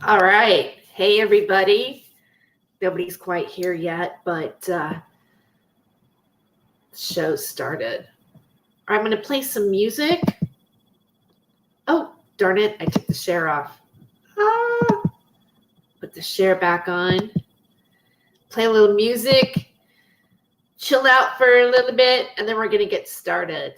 All right. Hey, everybody. Nobody's quite here yet, but the show started. I'm going to play some music. Oh, darn it. I took the share off. Put the share back on. Play a little music. Chill out for a little bit, and then we're going to get started.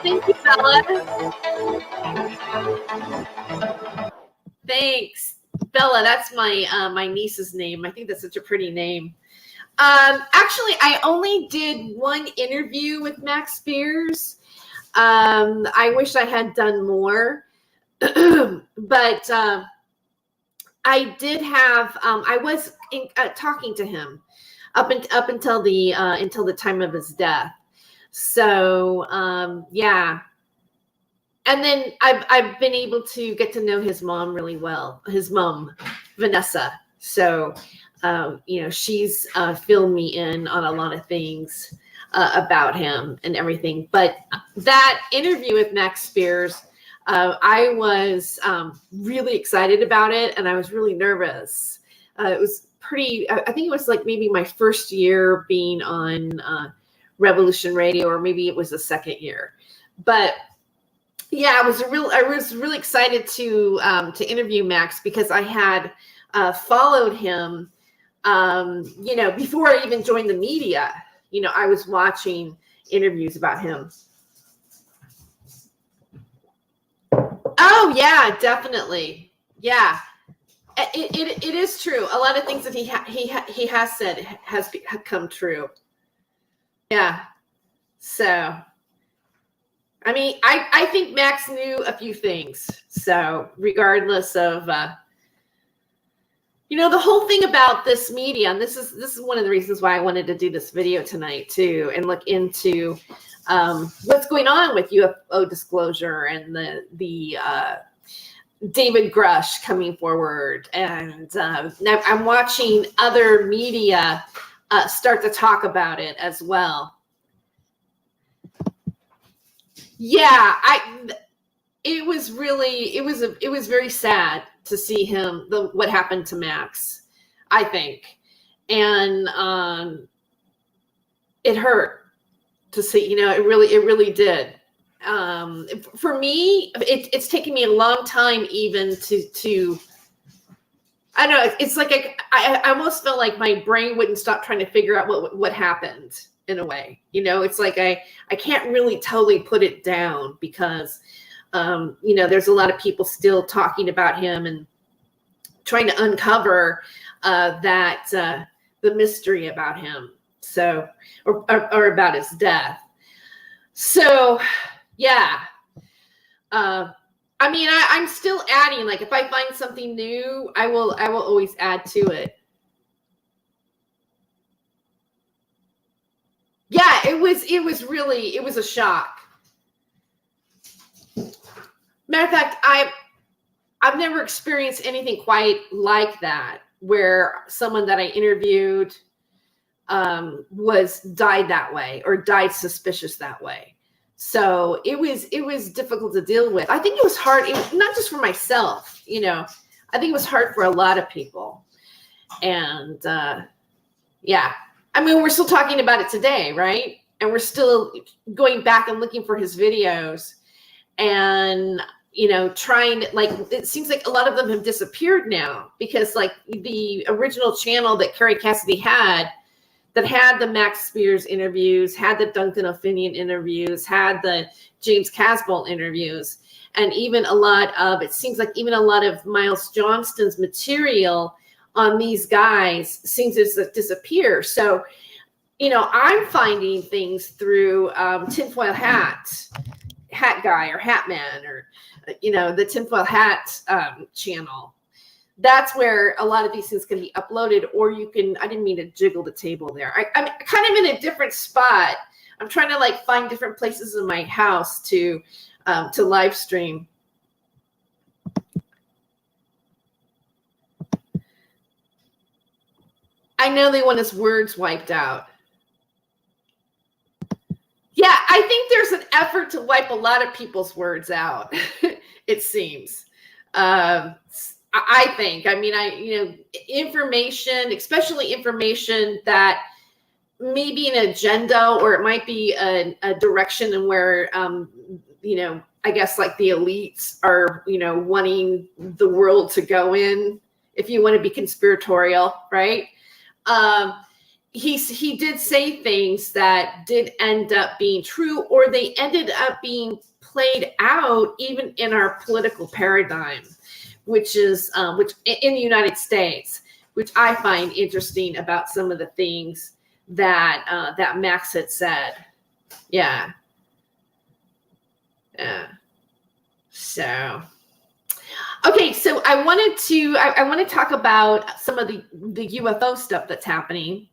Thank you, Bella. Thanks, Bella. That's my niece's name. I think that's such a pretty name. Actually, I only did one interview with Max Spears. I wish I had done more, but I did have. I was talking to him up until the time of his death. So yeah, and then I've been able to get to know his mom really well. His mom, Vanessa. So she's filled me in on a lot of things about him and everything. But that interview with Max Spears, I was really excited about it, and I was really nervous. It was pretty. I think it was like maybe my first year being on Revolution Radio, or maybe it was the second year. But yeah, I was really excited to interview Max, because I had followed him, before I even joined the media. I was watching interviews about him. Oh yeah, definitely. Yeah, it is true. A lot of things that he has said has come true. Yeah. So, I mean, I think Max knew a few things. So regardless of, the whole thing about this media, and this is one of the reasons why I wanted to do this video tonight too, and look into what's going on with UFO disclosure and the David Grush coming forward. And now I'm watching other media start to talk about it as well. Yeah, it was very sad to see what happened to Max, I think. And it hurt to see, it really did. For me, it's taken me a long time even to I don't know, it's like I almost felt like my brain wouldn't stop trying to figure out what happened in a way. It's like I can't really totally put it down because there's a lot of people still talking about him and trying to uncover the mystery about him. So, or about his death. So, yeah. I mean, I'm still adding. Like, if I find something new, I will always add to it. Yeah, it was a shock. Matter of fact, I've never experienced anything quite like that, where someone that I interviewed died that way or died suspicious that way. So it was difficult to deal with. I think it was hard, not just for myself, I think it was hard for a lot of people. And yeah, I mean, we're still talking about it today, right? And we're still going back and looking for his videos and, trying, like, it seems like a lot of them have disappeared now because, like, the original channel that Carrie Cassidy had that had the Max Spears interviews, had the Duncan O'Finian interviews, had the James Casbolt interviews, and even it seems like even a lot of Miles Johnston's material on these guys seems to disappear. So, I'm finding things through Tinfoil Hat Guy or Hat Man or, the Tinfoil Hat channel. That's where a lot of these things can be uploaded, or you can, I didn't mean to jiggle the table there. I'm kind of in a different spot. I'm trying to like find different places in my house to live stream. I know they want his words wiped out. Yeah, I think there's an effort to wipe a lot of people's words out, it seems. I think, I mean, information, especially information that may be an agenda, or it might be a direction in where, I guess like the elites are, wanting the world to go in, if you want to be conspiratorial, right? He did say things that did end up being true, or they ended up being played out even in our political paradigm, which in the United States, which I find interesting about some of the things that Max had said. Yeah. Yeah. So, okay. So I want to talk about some of the UFO stuff that's happening.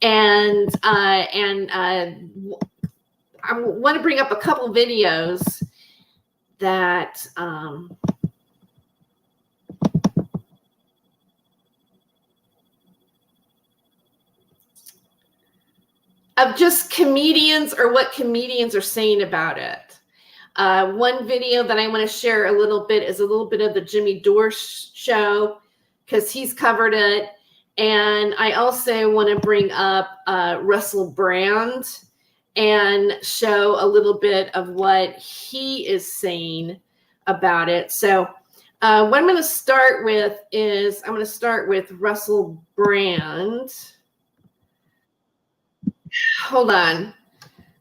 And I want to bring up a couple videos that, of just comedians, or what comedians are saying about it. One video that I want to share a little bit is a little bit of the Jimmy Dore show, because he's covered it. And I also want to bring up Russel Brand and show a little bit of what he is saying about it. So what I'm going to start with is Russel Brand. Hold on,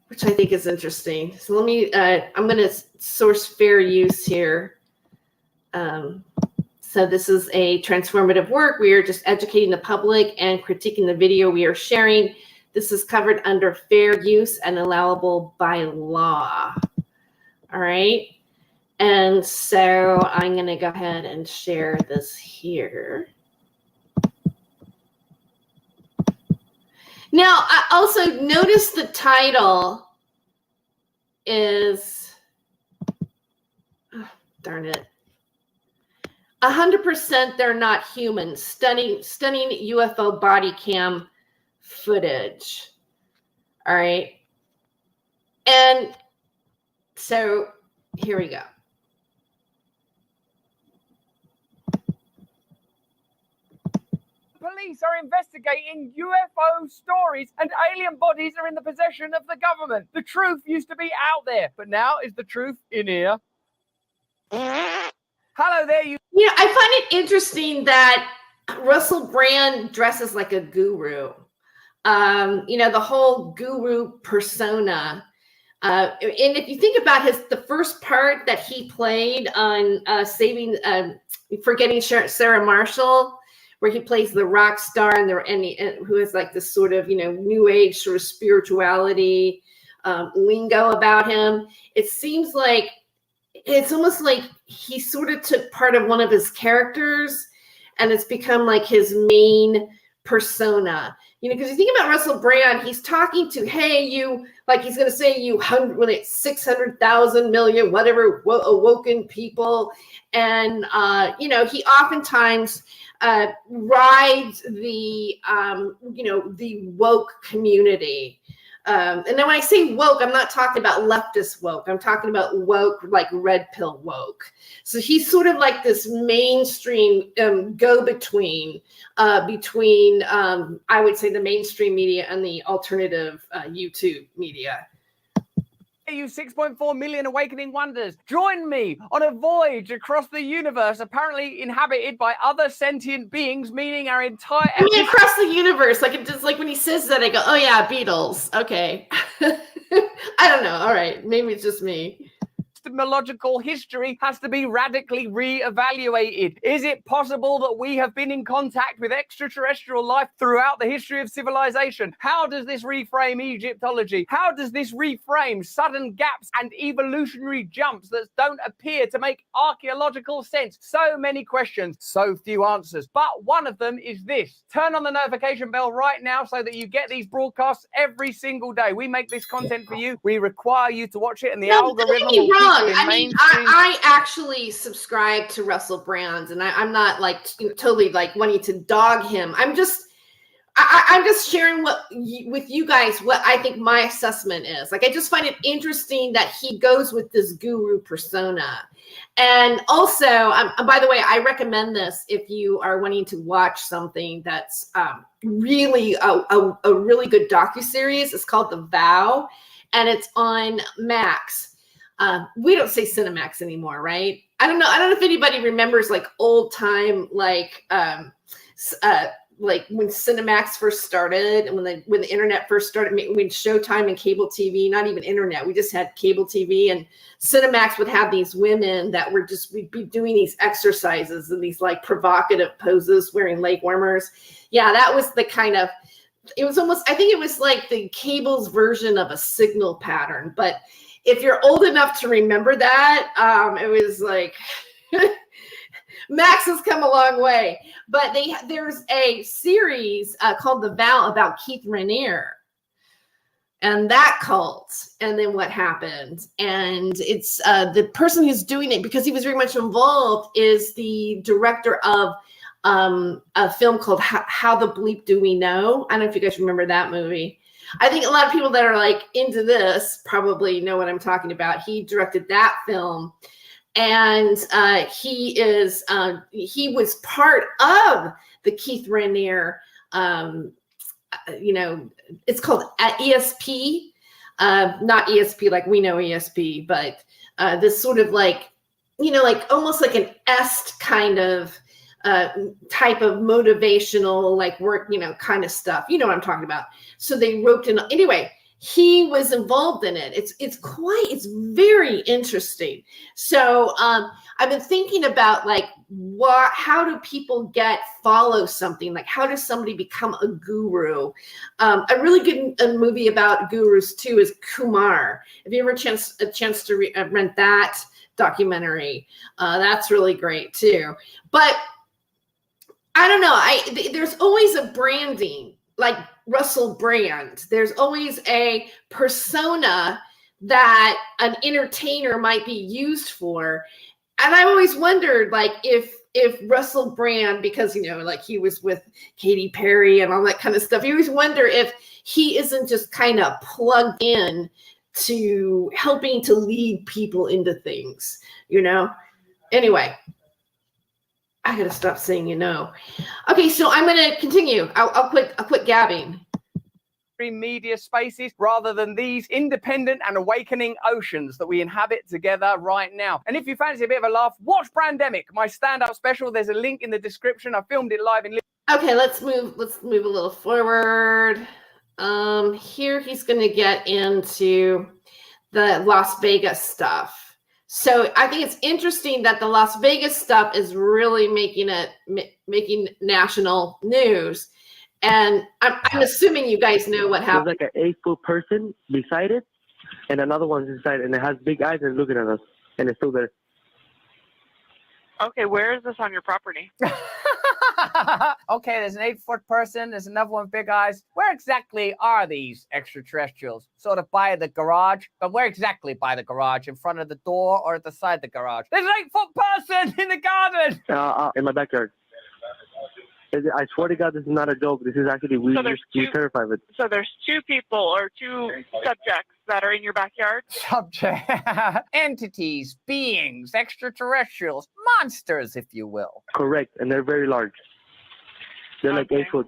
which I think is interesting. So let me, I'm going to source fair use here. So this is a transformative work. We are just educating the public and critiquing the video we are sharing. This is covered under fair use and allowable by law. All right. And so I'm going to go ahead and share this here. Now, I also notice the title is, oh, darn it, 100% they're not human. Stunning UFO body cam footage. All right. And so here we go. Police are investigating UFO stories and alien bodies are in the possession of the government. The truth used to be out there, but now is the truth in here. Hello there, you. You know, I find it interesting that Russell Brand dresses like a guru. You know, the whole guru persona. And if you think about the first part that he played on Forgetting Sarah Marshall, where he plays the rock star and who is like this sort of, you know, new age sort of spirituality lingo about him. It seems like it's almost like he sort of took part of one of his characters and it's become like his main persona. You know, because you think about Russell Brand, he's talking to, hey, you, like he's going to say you 600,000 million, whatever, awoken people. And, you know, he oftentimes rides the, you know, the woke community. And then when I say woke, I'm not talking about leftist woke. I'm talking about woke, like red pill woke. So he's sort of like this mainstream go-between between, I would say, the mainstream media and the alternative YouTube media. You 6.4 million awakening wonders. Join me on a voyage across the universe, apparently inhabited by other sentient beings, meaning our entire... I mean, across the universe, like, it just, like when he says that, I go, oh yeah, Beatles. Okay. I don't know. All right. Maybe it's just me. Epistemological history has to be radically re-evaluated. Is it possible that we have been in contact with extraterrestrial life throughout the history of civilization? How does this reframe Egyptology? How does this reframe sudden gaps and evolutionary jumps that don't appear to make archaeological sense? So many questions, so few answers. But one of them is this. Turn on the notification bell right now so that you get these broadcasts every single day. We make this content for you. We require you to watch it, and the algorithm will keep. I mean, I actually subscribe to Russell Brand, and I'm not like totally like wanting to dog him. I'm just sharing with you guys what I think my assessment is. Like, I just find it interesting that he goes with this guru persona. And also, by the way, I recommend this if you are wanting to watch something that's really a really good docuseries. It's called The Vow, and it's on Max. We don't say Cinemax anymore, right? I don't know if anybody remembers like old time, like when Cinemax first started and when the internet first started, when Showtime and cable TV, not even internet, we just had cable TV, and Cinemax would have these women that we'd be doing these exercises and these like provocative poses wearing leg warmers. Yeah, that was the kind of, it was almost, I think it was like the cable's version of a signal pattern, but if you're old enough to remember that, it was like Max has come a long way. But there's a series called The Vow about Keith Raniere and that cult, and then what happened. And it's the person who's doing it, because he was very much involved, is the director of a film called How the Bleep Do We Know? I don't know if you guys remember that movie. I think a lot of people that are like into this probably know what I'm talking about. He directed that film, and he was part of the Keith Raniere. You know, it's called ESP, not ESP like we know ESP, but this sort of like, you know, like almost like an est kind of type of motivational like work, you know, kind of stuff. You know what I'm talking about. So they roped in. Anyway, he was involved in it. It's very interesting. So I've been thinking about like how do people follow something? Like how does somebody become a guru? A really good movie about gurus too is Kumar. Have you ever a chance to rent that documentary? That's really great too. But I don't know. There's always a branding, like Russell Brand. There's always a persona that an entertainer might be used for. And I've always wondered, like, if Russell Brand, because, you know, like he was with Katy Perry and all that kind of stuff, you always wonder if he isn't just kind of plugged in to helping to lead people into things, you know? Anyway. I gotta stop saying, you know. Okay, so I'm gonna continue. I'll quit gabbing. Media spaces rather than these independent and awakening oceans that we inhabit together right now. And if you fancy a bit of a laugh, watch Brandemic, my stand-up special. There's a link in the description. I filmed it live in. Okay, let's move a little forward. Here he's gonna get into the Las Vegas stuff. So I think it's interesting that the Las Vegas stuff is really making national news. And I'm assuming you guys know what happened. There's like an 8-foot person beside it, and another one's inside, and it has big eyes and looking at us, and it's still there. Okay, where is this on your property? Okay, there's an 8-foot person. There's another one with big eyes. Where exactly are these extraterrestrials? Sort of by the garage, but where exactly by the garage? In front of the door or at the side of the garage? There's an 8-foot person in the garden. In my backyard. I swear to God, this is not a joke. This is actually we're terrified of it. So there's 2 people or 2 subjects that are in your backyard? Subject. Entities, beings, extraterrestrials, monsters, if you will. Correct, and they're very large. They're like 8 foot.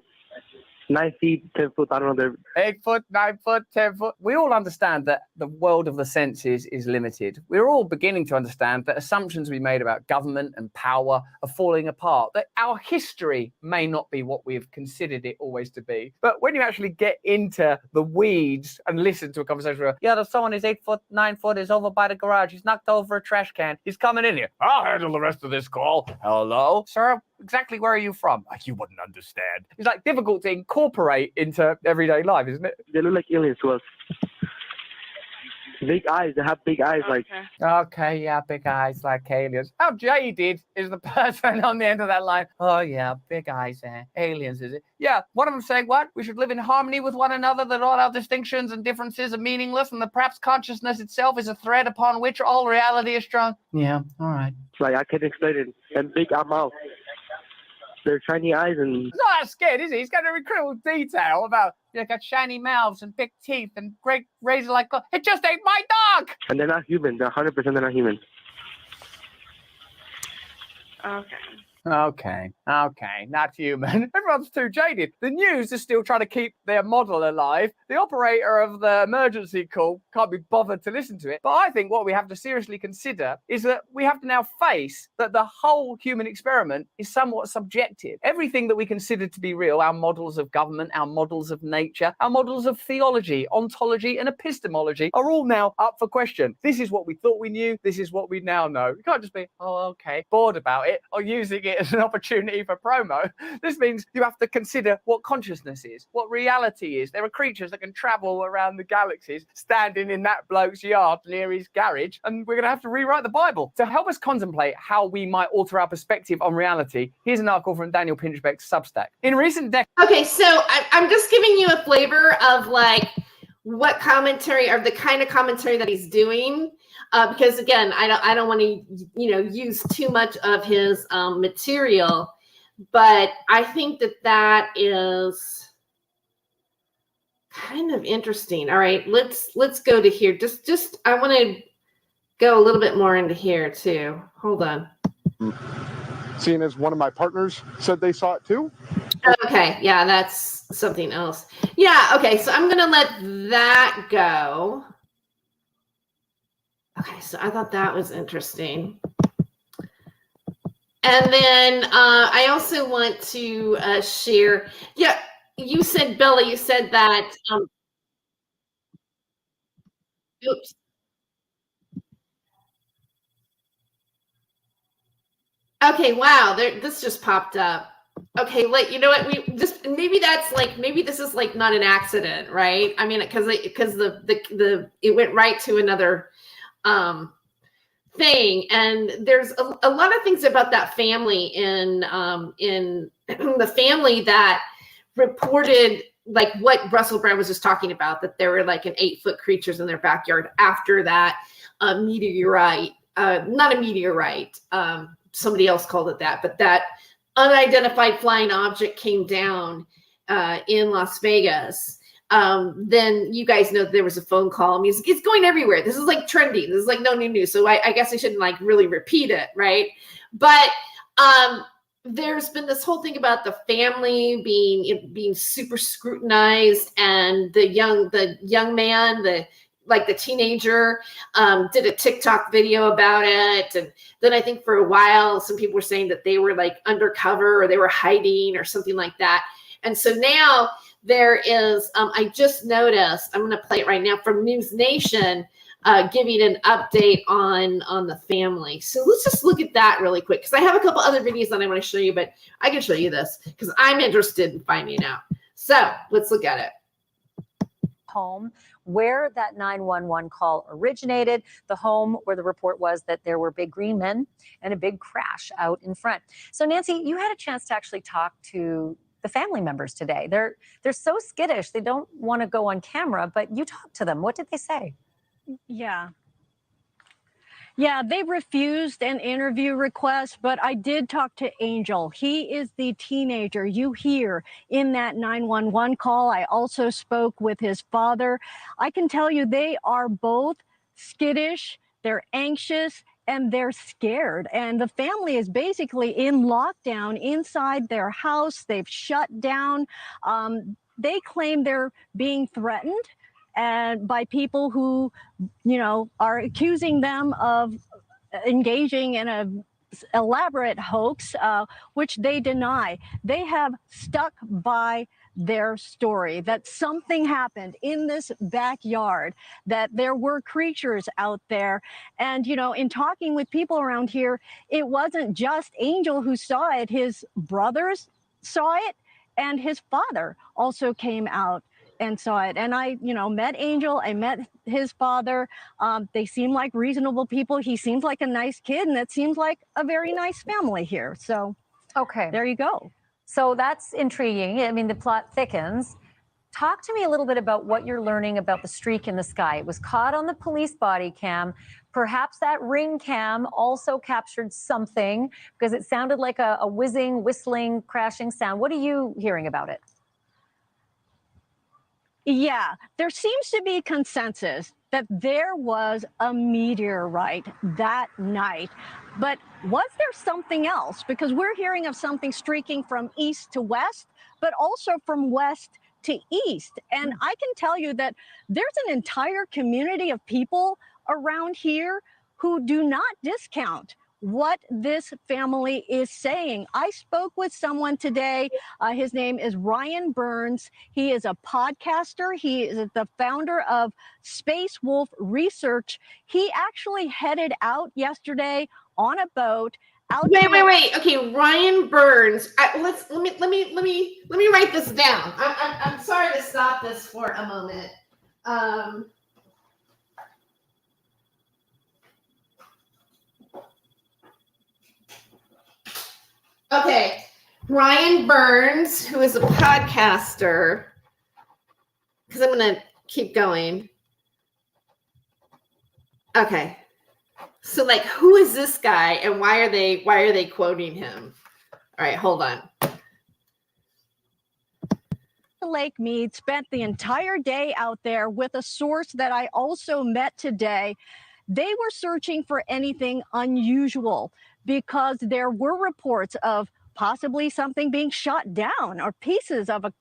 9 feet, 10 foot, I don't know. 8 foot, 9 foot, 10 foot. We all understand that the world of the senses is limited. We're all beginning to understand that assumptions we made about government and power are falling apart, that our history may not be what we've considered it always to be. But when you actually get into the weeds and listen to a conversation where, yeah, there's someone who's 8 foot, 9 foot, is over by the garage, he's knocked over a trash can, he's coming in here. I'll handle the rest of this call. Hello? Sir, exactly where are you from? Like, you wouldn't understand. It's like difficult to incorporate into everyday life, isn't it? They look like aliens to us. Big eyes. They have big eyes. Okay. Okay, yeah, big eyes like aliens. How jaded is the person on the end of that line? Oh, yeah, big eyes, aliens, is it? Yeah, one of them saying what? We should live in harmony with one another, that all our distinctions and differences are meaningless, and that perhaps consciousness itself is a thread upon which all reality is strung. Yeah, all right. Like, I can't explain it. And big mouth. Their shiny eyes and... He's not that scared, is he? He's got every critical detail about, you got shiny mouths and big teeth and great razor-like claws. It just ain't my dog! And they're not human. They're 100% they're not human. Okay. Okay, not human. Everyone's too jaded. The news is still trying to keep their model alive. The operator of the emergency call can't be bothered to listen to it. But I think what we have to seriously consider is that we have to now face that the whole human experiment is somewhat subjective. Everything that we consider to be real, our models of government, our models of nature, our models of theology, ontology, and epistemology are all now up for question. This is what we thought we knew. This is what we now know. You can't just be, oh, okay, bored about it, or using it as an opportunity for promo. This means you have to consider what consciousness is, what reality is. There are creatures that can travel around the galaxies standing in that bloke's yard near his garage, and we're going to have to rewrite the Bible. To help us contemplate how we might alter our perspective on reality, here's an article from Daniel Pinchbeck's Substack. In recent decades... Okay, so I'm just giving you a flavor of like what commentary or the kind of commentary that he's doing. Because again, I don't want to use too much of his material, but I think that is kind of interesting. All right, let's go to here. Just I want to go a little bit more into here too. Hold on. Seeing as one of my partners said they saw it too. Okay, yeah, that's something else. Yeah, okay, so I'm gonna let that go. Okay, so I thought that was interesting. And then I also want to share. Yeah, you said, Bella, you said that. Oops. Okay, wow, this just popped up. Okay, like, you know what, we just, maybe this is like not an accident, right? I mean, because it went right to another thing, and there's a lot of things about that family in the family that reported, like what Russell Brand was just talking about, that there were like an 8-foot creatures in their backyard after that meteorite, not a meteorite, somebody else called it that, but that unidentified flying object came down in Las Vegas. Then you guys know there was a phone call. I mean, it's going everywhere. This is like trending. This is like no new news. So I guess I shouldn't like really repeat it, right? But there's been this whole thing about the family being super scrutinized, and the young man, the teenager, did a TikTok video about it. And then I think for a while, some people were saying that they were like undercover or they were hiding or something like that. And so now there is, I just noticed, I'm going to play it right now from News Nation, giving an update on the family. So let's just look at that really quick, because I have a couple other videos that I want to show you, but I can show you this because I'm interested in finding out. So let's look at it. Home where that 911 call originated, the home where the report was that there were big green men and a big crash out in front. So Nancy, you had a chance to actually talk to the family members today. They're so skittish. They don't want to go on camera, but you talked to them. What did they say? Yeah, they refused an interview request, but I did talk to Angel. He is the teenager you hear in that 911 call. I also spoke with his father. I can tell you they are both skittish, they're anxious, and they're scared. And the family is basically in lockdown inside their house. They've shut down. They claim they're being threatened and by people who, are accusing them of engaging in a elaborate hoax, which they deny. They have stuck by their story that something happened in this backyard, that there were creatures out there. And, in talking with people around here, it wasn't just Angel who saw it. His brothers saw it, and his father also came out and saw it. And I, met Angel, I met his father. They seem like reasonable people. He seems like a nice kid, and it seems like a very nice family here. So, okay, there you go. So that's intriguing. I mean, the plot thickens. Talk to me a little bit about what you're learning about the streak in the sky. It was caught on the police body cam. Perhaps that ring cam also captured something, because it sounded like a whizzing, whistling, crashing sound. What are you hearing about it? Yeah, there seems to be consensus that there was a meteorite that night. But was there something else? Because we're hearing of something streaking from east to west, but also from west to east. And I can tell you that there's an entire community of people around here who do not discount what this family is saying. I spoke with someone today. His name is Ryan Burns. He is a podcaster. He is the founder of Space Wolf Research. He actually headed out yesterday on a boat. Wait. Okay, Ryan Burns. Let me write this down. I'm sorry to stop this for a moment. Okay, Ryan Burns, who is a podcaster, because I'm going to keep going. Okay, so like, who is this guy, and why are they quoting him? All right, hold on. Lake Mead spent the entire day out there with a source that I also met today. They were searching for anything unusual, because there were reports of possibly something being shot down or pieces of a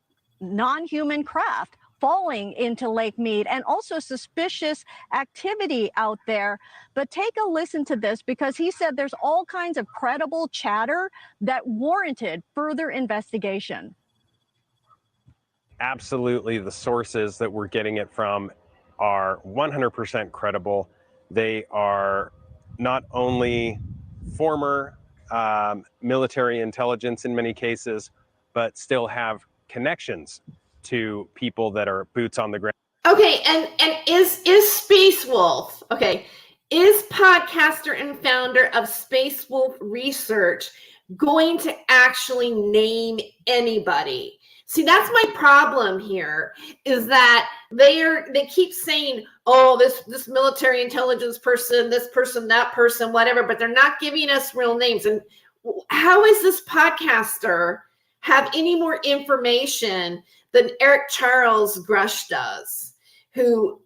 non-human craft falling into Lake Mead, and also suspicious activity out there. But take a listen to this, because he said there's all kinds of credible chatter that warranted further investigation. Absolutely, the sources that we're getting it from are 100% credible. They are not only former military intelligence in many cases, but still have connections to people that are boots on the ground. Okay, and is Space Wolf, okay, is podcaster and founder of Space Wolf Research going to actually name anybody? See, that's my problem here, is that they keep saying, oh, this military intelligence person, this person, that person, whatever, but they're not giving us real names. And how is this podcaster have any more information than Eric Charles Grush does? Who,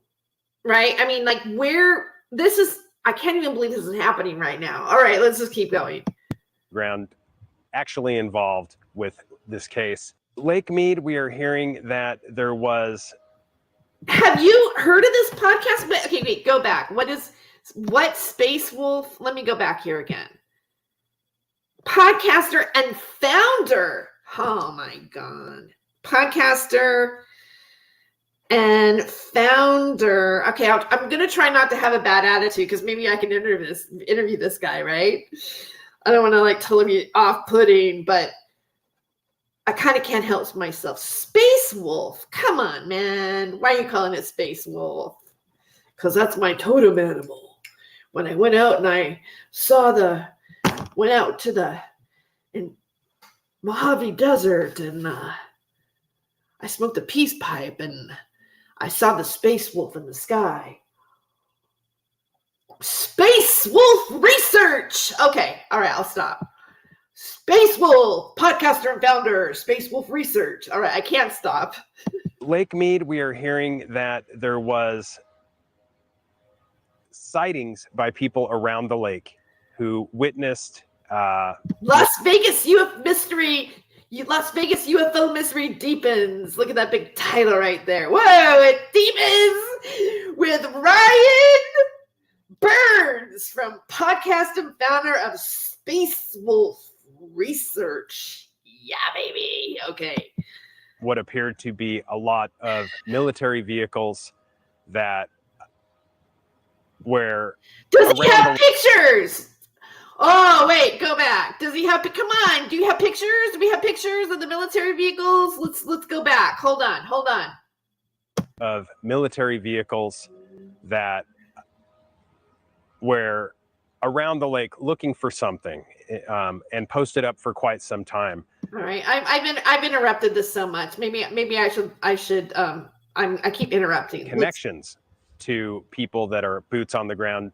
right? I mean, like, where this is, I can't even believe this is happening right now. All right, let's just keep going. Ground actually involved with this case. Lake Mead, we are hearing that there was. Have you heard of this podcast? But okay, wait, go back. What Space Wolf? Let me go back here again. Podcaster and founder. Oh my God. Podcaster and founder. Okay, I'm going to try not to have a bad attitude because maybe I can interview this guy, right? I don't want to like tell him he's off-putting, but I kind of can't help myself. Space Wolf. Come on, man. Why are you calling it Space Wolf? Because that's my totem animal. When I went out and I went out to the Mojave Desert and I smoked a peace pipe and I saw the Space Wolf in the sky. Space Wolf Research. Okay, all right, I'll stop. Space Wolf, podcaster and founder, Space Wolf Research. All right, I can't stop. Lake Mead, we are hearing that there was sightings by people around the lake who witnessed Las Vegas UFO mystery deepens. Look at that big title right there. Whoa, it deepens with Ryan Burns from podcast and founder of Space Wolf Research. Yeah, baby. Okay. what appeared to be a lot of military vehicles that were. Does he have pictures? Oh, wait, go back. Does he have, come on, do you have pictures? Do we have pictures of the military vehicles? Let's go back. Hold on. Of military vehicles that were around the lake looking for something and posted up for quite some time. All right, I've interrupted this so much. Maybe I should. I keep interrupting. Connections to people that are boots on the ground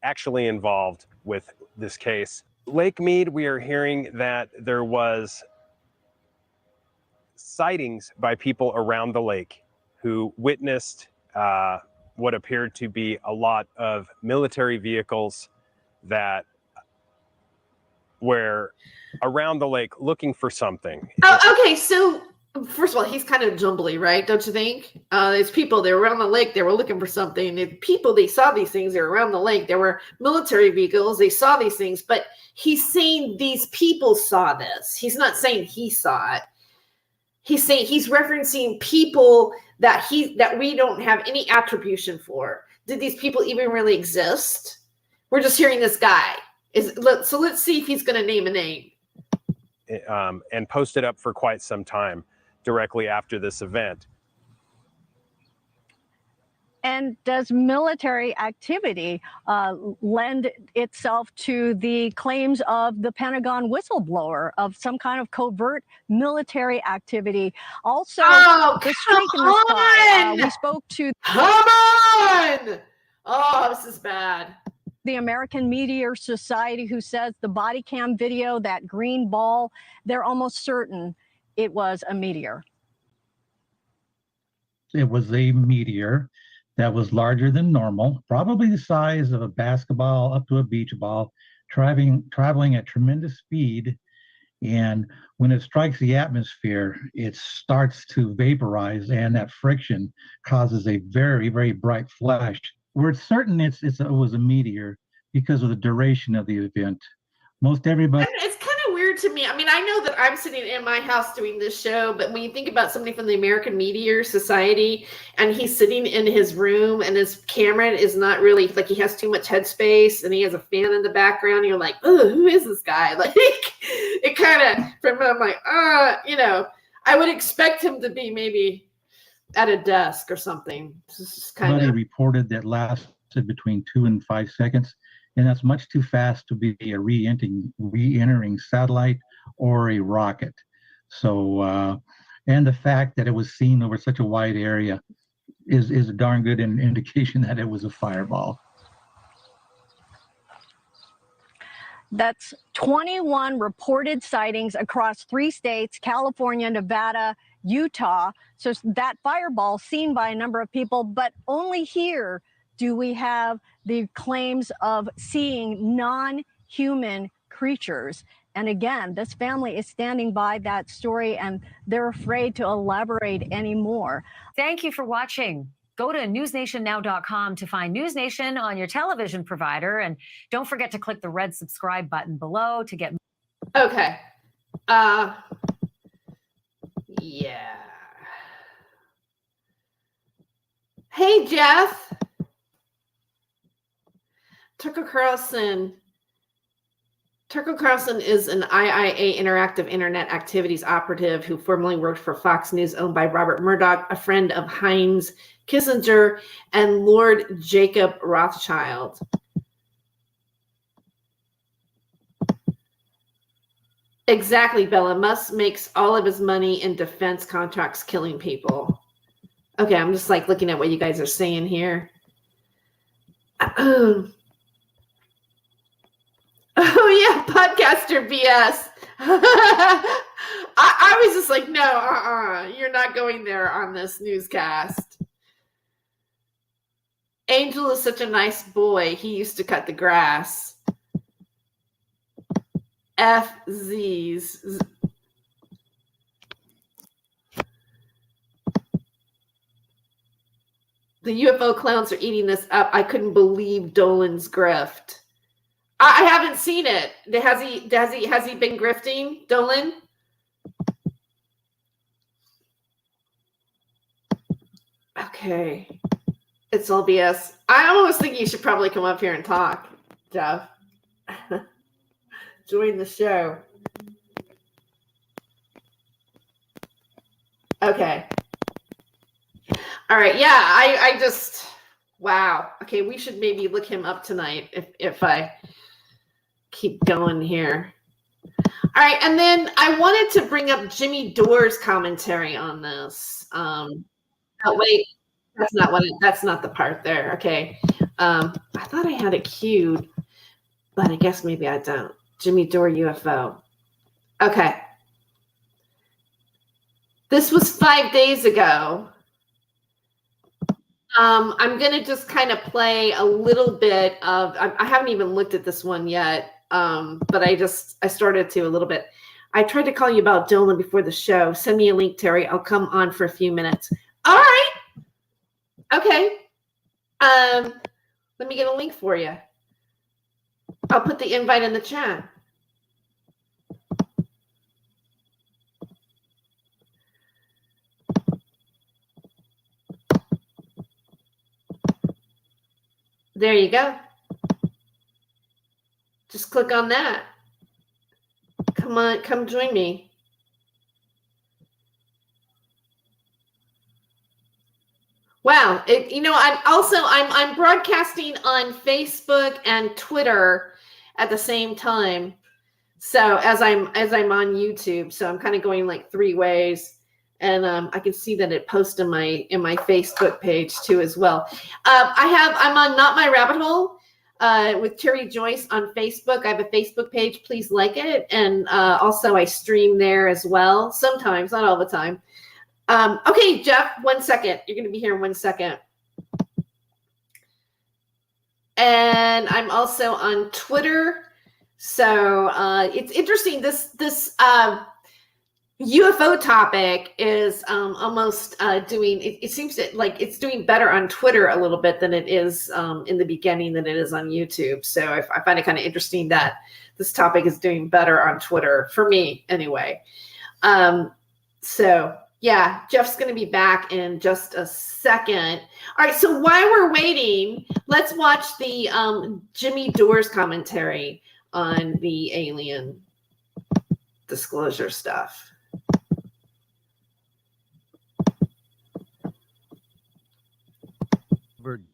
actually involved with this case. Lake Mead, we are hearing that there was sightings by people around the lake who witnessed what appeared to be a lot of military vehicles that were around the lake looking for something. Oh, okay. So first of all, he's kind of jumbly, right? Don't you think? There's people, they were around the lake, they were looking for something. The people, they saw these things, they were around the lake, there were military vehicles, they saw these things, but he's saying these people saw this. He's not saying he saw it. He's saying, he's referencing people that we don't have any attribution for. Did these people even really exist? We're just hearing this guy. So let's see if he's going to name a name. And posted up for quite some time directly after this event. And does military activity lend itself to the claims of the Pentagon whistleblower of some kind of covert military activity? Also, the streak in the sky. We spoke to. Come on! Oh, this is bad. The American Meteor Society, who says the Bodycam video, that green ball, they're almost certain it was a meteor. It was a meteor that was larger than normal, probably the size of a basketball up to a beach ball, traveling at tremendous speed. And when it strikes the atmosphere, it starts to vaporize, and that friction causes a very, very bright flash. We're certain it was a meteor because of the duration of the event. Most everybody. It's kind of weird to me. I mean, I know know that I'm sitting in my house doing this show, but when you think about somebody from the American Meteor Society and he's sitting in his room and his camera is not really, like, he has too much headspace and he has a fan in the background, you're like, oh, who is this guy? Like, it kind of, I'm like, you know, I would expect him to be maybe at a desk or something. Somebody reported that lasted between 2 and 5 seconds, and that's much too fast to be a re-entering satellite or a rocket. So, and the fact that it was seen over such a wide area is a darn good indication that it was a fireball. That's 21 reported sightings across 3 states, California, Nevada, Utah. So that fireball seen by a number of people, but only here do we have the claims of seeing non-human creatures. And again, this family is standing by that story and they're afraid to elaborate anymore. Thank you for watching. Go to newsnationnow.com to find News Nation on your television provider. And don't forget to click the red subscribe button below to get. Okay. Yeah. Hey, Jeff. Tucker Carlson is an IIA Interactive Internet Activities operative who formerly worked for Fox News, owned by Robert Murdoch, a friend of Heinz Kissinger and Lord Jacob Rothschild. Exactly, Bella. Musk makes all of his money in defense contracts killing people. Okay, I'm just like looking at what you guys are saying here. Oh yeah, podcaster BS. I was just like, no, you're not going there on this newscast. Angel is such a nice boy. He used to cut the grass. FZs. The UFO clowns are eating this up. I couldn't believe Dolan's grift. I haven't seen it. Has he been grifting, Dolan? Okay. It's all BS. I almost think you should probably come up here and talk, Jeff. Join the show. Okay. All right. Yeah, I just, wow. Okay, we should maybe look him up tonight if I keep going here. All right, and then I wanted to bring up Jimmy Dore's commentary on this. Oh wait, that's not the part there. Okay. I thought I had it queued, but I guess maybe I don't. Jimmy Dore UFO. Okay. This was 5 days ago. I'm going to just kind of play a little bit of, I haven't even looked at this one yet, but I started to a little bit. I tried to call you about Dolan before the show. Send me a link, Terry. I'll come on for a few minutes. All right. Okay. Let me get a link for you. I'll put the invite in the chat. There you go. Just click on that. Come on, come join me. Wow, I'm broadcasting on Facebook and Twitter at the same time. So as I'm on YouTube, so I'm kind of going like 3 ways, and I can see that it posts in my Facebook page too as well. I'm on Not My Rabbit Hole with Terry Joyce on Facebook. I have a Facebook page. Please like it, and also I stream there as well. Sometimes, not all the time. Okay, Jeff, 1 second. You're going to be here in 1 second. And I'm also on Twitter. So it's interesting. This UFO topic is almost doing. It seems like it's doing better on Twitter a little bit than it is in the beginning than it is on YouTube. So I find it kind of interesting that this topic is doing better on Twitter for me, anyway. So yeah, Jeff's going to be back in just a second. All right. So while we're waiting, let's watch the Jimmy Dore's commentary on the alien disclosure stuff.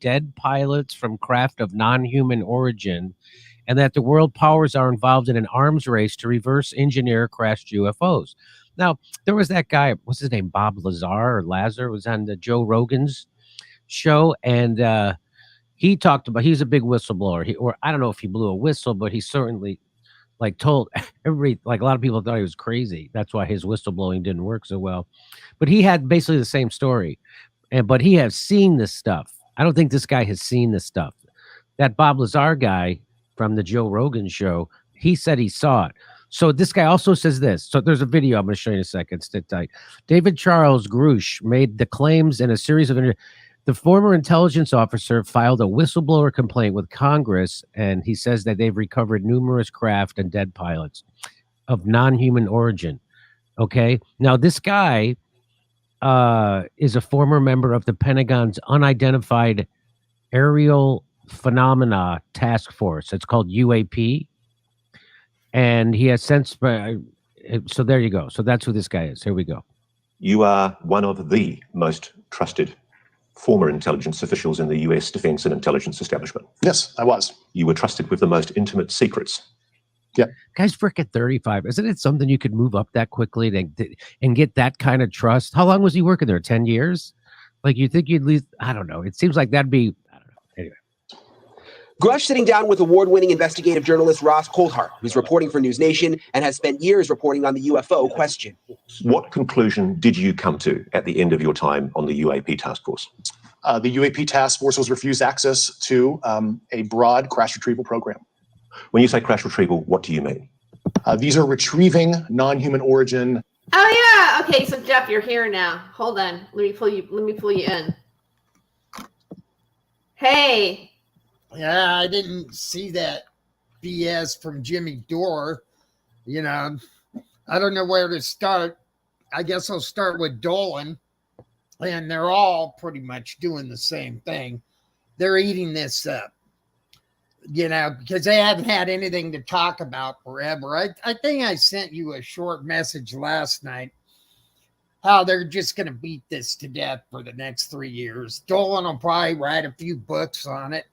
Dead pilots from craft of non-human origin, and that the world powers are involved in an arms race to reverse engineer crashed UFOs. Now, there was that guy, what's his name, Bob Lazar, was on the Joe Rogan's show, and he talked about, he's a big whistleblower. Or I don't know if he blew a whistle, but he certainly told everybody, a lot of people thought he was crazy. That's why his whistleblowing didn't work so well. But he had basically the same story. But he has seen this stuff. I don't think this guy has seen this stuff. That Bob Lazar guy from the Joe Rogan show, he said he saw it. So this guy also says this. So there's a video I'm going to show you in a second. Sit tight. David Charles Grush made the claims in a series of the former intelligence officer filed a whistleblower complaint with Congress, and he says that they've recovered numerous craft and dead pilots of non-human origin. Okay. Now this guy is a former member of the Pentagon's Unidentified Aerial Phenomena Task Force. It's called UAP. And he has since, so there you go. So that's who this guy is. Here we go. You are one of the most trusted former intelligence officials in the US defense and intelligence establishment. Yes, I was. You were trusted with the most intimate secrets. Yeah. Guy's freaking 35. Isn't it something you could move up that quickly and get that kind of trust? How long was he working there? 10 years? You think you'd leave? I don't know. It seems like that'd be, I don't know. Anyway. Grush sitting down with award-winning investigative journalist Ross Coulthart, who's reporting for News Nation and has spent years reporting on the UFO question. What conclusion did you come to at the end of your time on the UAP task force? The UAP task force was refused access to a broad crash retrieval program. When you say crash retrieval, what do you mean? These are retrieving non-human origin. Oh yeah. Okay. So Jeff, you're here now. Hold on. Let me pull you in. Hey. Yeah, I didn't see that BS from Jimmy Dore. You know, I don't know where to start. I guess I'll start with Dolan. And they're all pretty much doing the same thing. They're eating this up. Because they haven't had anything to talk about forever. I think I sent you a short message last night how they're just going to beat this to death for the next 3 years. Dolan will probably write a few books on it,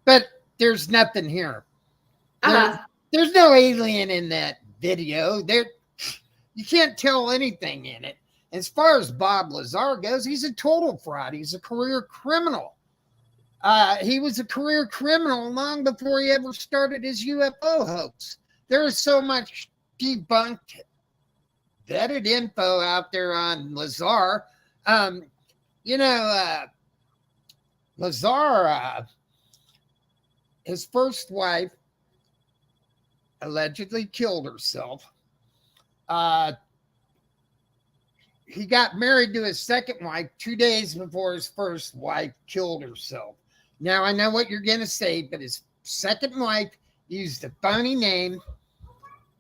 but there's nothing here. There's no alien in that video. You can't tell anything in it. As far as Bob Lazar goes, he's a total fraud. He's a career criminal. He was a career criminal long before he ever started his UFO hoax. There is so much debunked, vetted info out there on Lazar. Lazar, his first wife allegedly killed herself. He got married to his second wife 2 days before his first wife killed herself. Now, I know what you're going to say, but his second wife used a phony name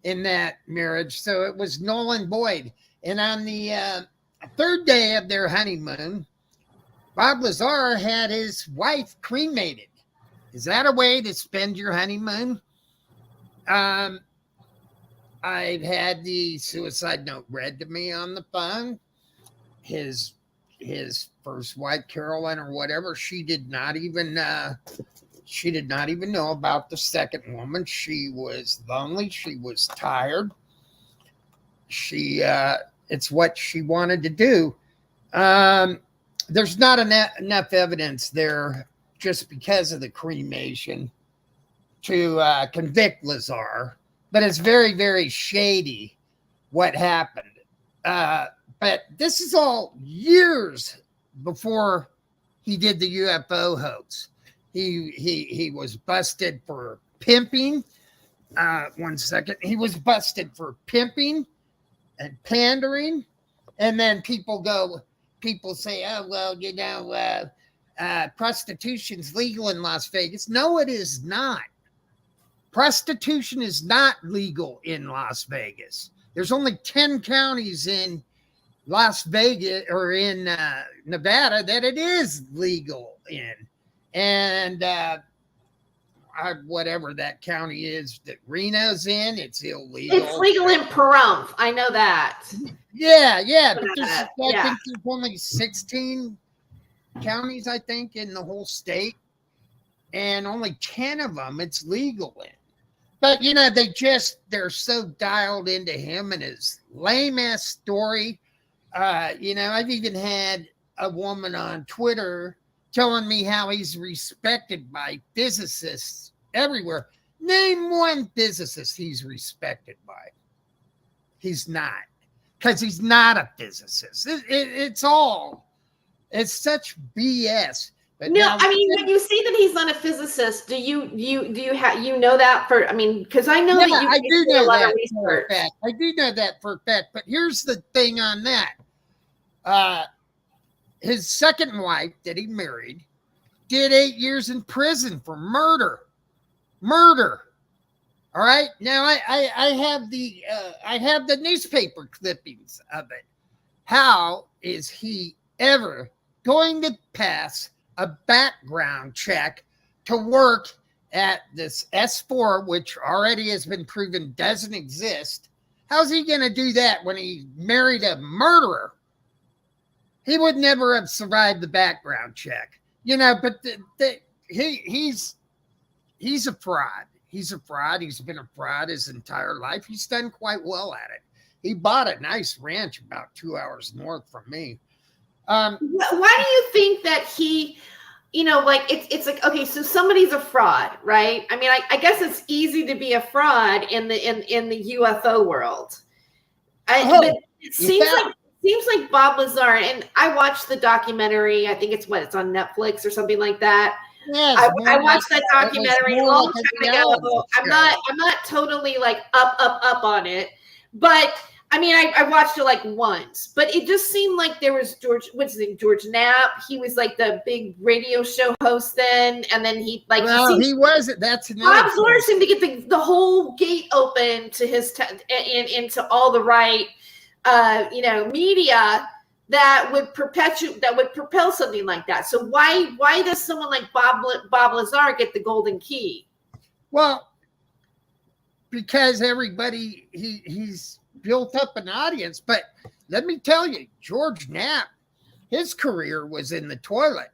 in that marriage, so it was Nolan Boyd. And on the third day of their honeymoon, Bob Lazar had his wife cremated. Is that a way to spend your honeymoon? I've had the suicide note read to me on the phone. His first wife, Carolyn or whatever, she did not even know about the second woman. She was lonely. She was tired. It's what she wanted to do. There's not enough evidence there just because of the cremation to convict Lazar, but it's very, very shady what happened. But this is all years before he did the UFO hoax. He was busted for pimping. 1 second. He was busted for pimping and pandering, and then people say, oh, well, prostitution's legal in Las Vegas. No, it is not. Prostitution is not legal in Las Vegas. There's only 10 counties in Las Vegas or in Nevada that it is legal in. And whatever that county is that Reno's in, it's illegal. It's legal in Pahrump. I know that. Yeah. But I think there's only 16 counties, I think, in the whole state. And only 10 of them it's legal in. But, they're so dialed into him and his lame-ass story. I've even had a woman on Twitter telling me how he's respected by physicists everywhere. Name one physicist he's respected by. He's not. Because he's not a physicist. It's such BS. But no, now, I mean, when you say that he's not a physicist, do you know that for? I mean, because I know that you I do do know a lot that of research. I do know that for a fact. But here's the thing on that: his second wife that he married did 8 years in prison for murder. All right. Now I have the newspaper clippings of it. How is he ever going to pass a background check to work at this S4, which already has been proven doesn't exist? How's he going to do that when he married a murderer? He would never have survived the background check, but he's a fraud. He's a fraud. He's been a fraud his entire life. He's done quite well at it. He bought a nice ranch about 2 hours north from me. Why do you think that he, it's like, okay, so somebody's a fraud, right? I mean, I guess it's easy to be a fraud in the UFO world. But it seems like Bob Lazar, and I watched the documentary. I think it's on Netflix or something like that. Yes, I watched that documentary a long time ago. I'm not totally like up on it, but I mean, I watched it like once, but it just seemed like there was George Knapp. He was like the big radio show host then, and then he wasn't. That's Bob Lazar seemed to get the whole gate open to his into all the right, media that would propel something like that. So why does someone like Bob Lazar get the golden key? Well, because everybody he's built up an audience. But let me tell you, George Knapp, his career was in the toilet.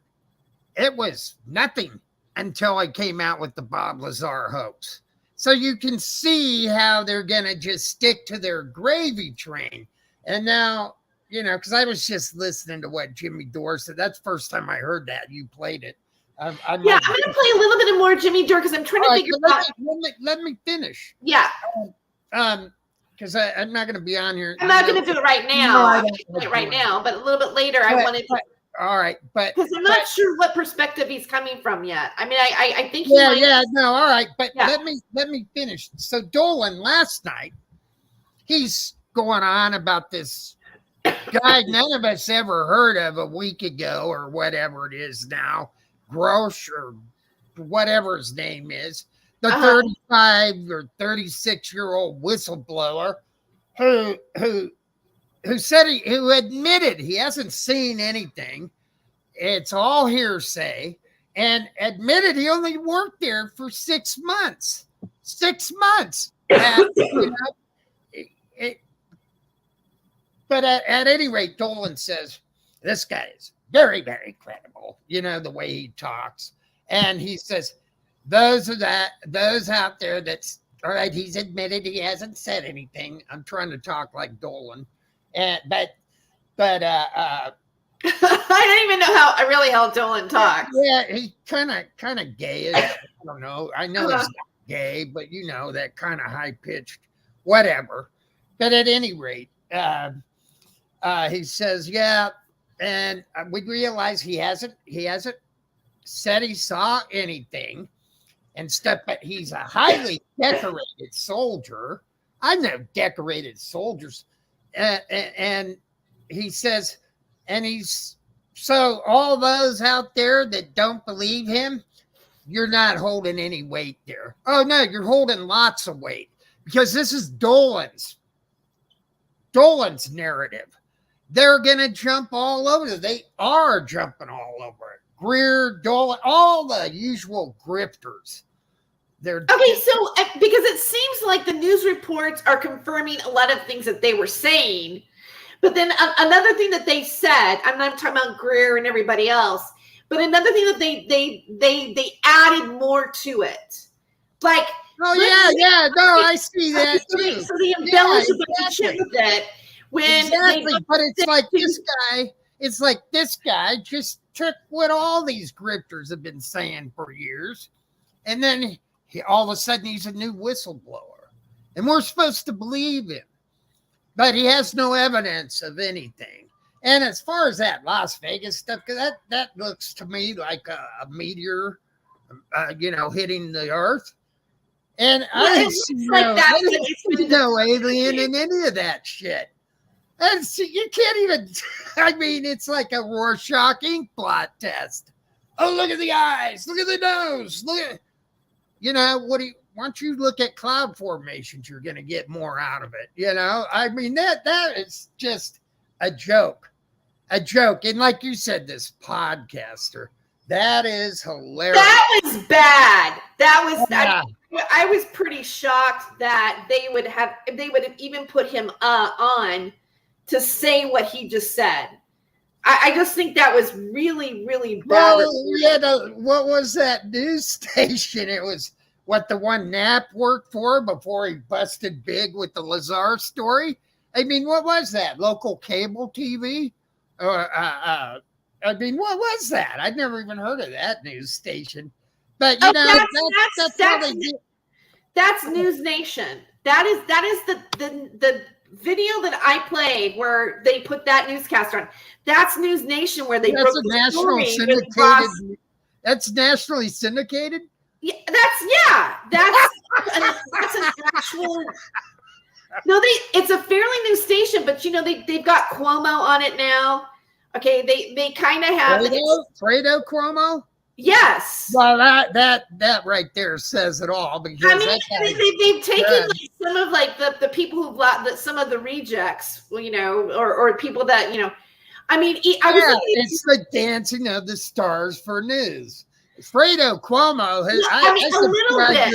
It was nothing until I came out with the Bob Lazar hoax. So you can see how they're going to just stick to their gravy train. And now, because I was just listening to what Jimmy Dore said. That's the first time I heard that. You played it. I'm going to play a little bit more Jimmy Dore because I'm trying to figure out. Let me finish. Yeah. Because I'm not going to be on here. I'm not going to do it right now. I'm going to do it right now, but a little bit later, I wanted to. All right, but because I'm not sure what perspective he's coming from yet. I mean, I think all right, but let me finish. So Dolan last night, he's going on about this guy none of us ever heard of a week ago or whatever it is now, Grosh or whatever his name is, the 35 or 36-year-old whistleblower who said who admitted he hasn't seen anything. It's all hearsay, and admitted he only worked there for 6 months. 6 months. But at any rate, Dolan says this guy is very, very credible. The way he talks, and he says those out there that's all right. He's admitted he hasn't said anything. I'm trying to talk like Dolan. But I don't even know how Dolan talks. Yeah, he's kind of gay. I don't know. I know he's not gay, but that kind of high pitched, whatever. But at any rate, he says, and we realize he hasn't said he saw anything and stuff. But he's a highly decorated soldier. I know decorated soldiers. and he says, and he's so all those out there that don't believe him, you're not holding any weight there. Oh no, you're holding lots of weight, because this is Dolan's narrative. They're gonna jump all over it. They are jumping all over it. Greer, Dolan, all the usual grifters. They're okay. So because it seems like the news reports are confirming a lot of things that they were saying, but then another thing that they said, I'm not talking about Greer and everybody else, but another thing that they added more to it, like. Oh yeah, no, I see that too. So they embellish a bunch of shit with it. But it's like this guy just took what all these grifters have been saying for years, and then all of a sudden he's a new whistleblower, and we're supposed to believe him, but he has no evidence of anything. And as far as that Las Vegas stuff, that looks to me like a meteor, hitting the Earth. And I didn't see no alien in any of that shit. And see, you can't even, I mean, it's like a Rorschach ink blot test. Oh, look at the eyes. Look at the nose. Look at, once you look at cloud formations, you're going to get more out of it. I mean, that is just a joke. A joke. And like you said, this podcaster, that is hilarious. That was bad. That was, I was pretty shocked that they would have even put him on to say what he just said. I just think that was really, really bad. Well, what was that news station? It was the one Knapp worked for before he busted big with the Lazar story. I mean, what was that? Local cable TV? I mean, what was that? I'd never even heard of that news station. But that's News Nation. That is the video that I played where they put that newscaster on. That's News Nation, where they broke the story. That's nationally syndicated. Yeah, that's an actual. No, it's a fairly new station, but they've got Cuomo on it now. Okay, they kind of have Fredo Cuomo. Yes. Well, that right there says it all. Because I mean, they've taken some of the people who bought some of the rejects, or people that I mean, it's the dancing of the stars for news. Fredo Cuomo has.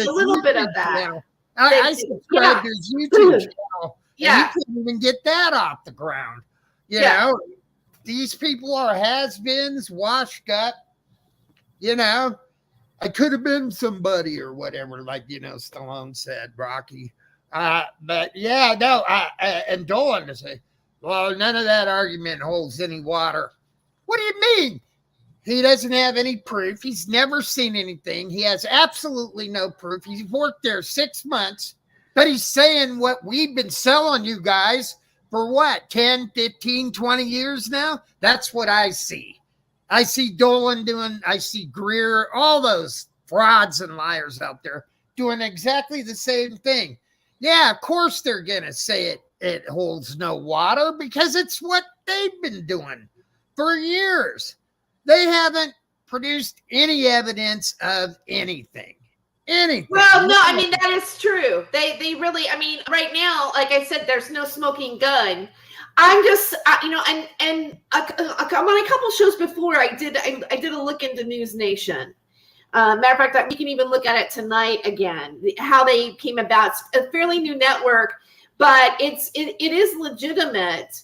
A little bit of that. I subscribe to his YouTube channel. Yeah, he couldn't even get that off the ground. You know, these people are has-beens, washed up. I could have been somebody or whatever, like Stallone said, Rocky. But yeah, no. And Dolan to say, well, none of that argument holds any water. What do you mean? He doesn't have any proof. He's never seen anything. He has absolutely no proof. He's worked there 6 months, but he's saying what we've been selling you guys for 10, 15, 20 years now. That's what I see. I see Dolan I see Greer, all those frauds and liars out there doing exactly the same thing. Yeah, of course they're going to say it holds no water, because it's what they've been doing for years. They haven't produced any evidence of anything. Well, no, I mean, that is true. They really, I mean, right now, like I said, there's no smoking gun. I'm just, and on a couple shows before, I did a look into News Nation. Matter of fact, we can even look at it tonight again, how they came about. It's a fairly new network, but it is legitimate.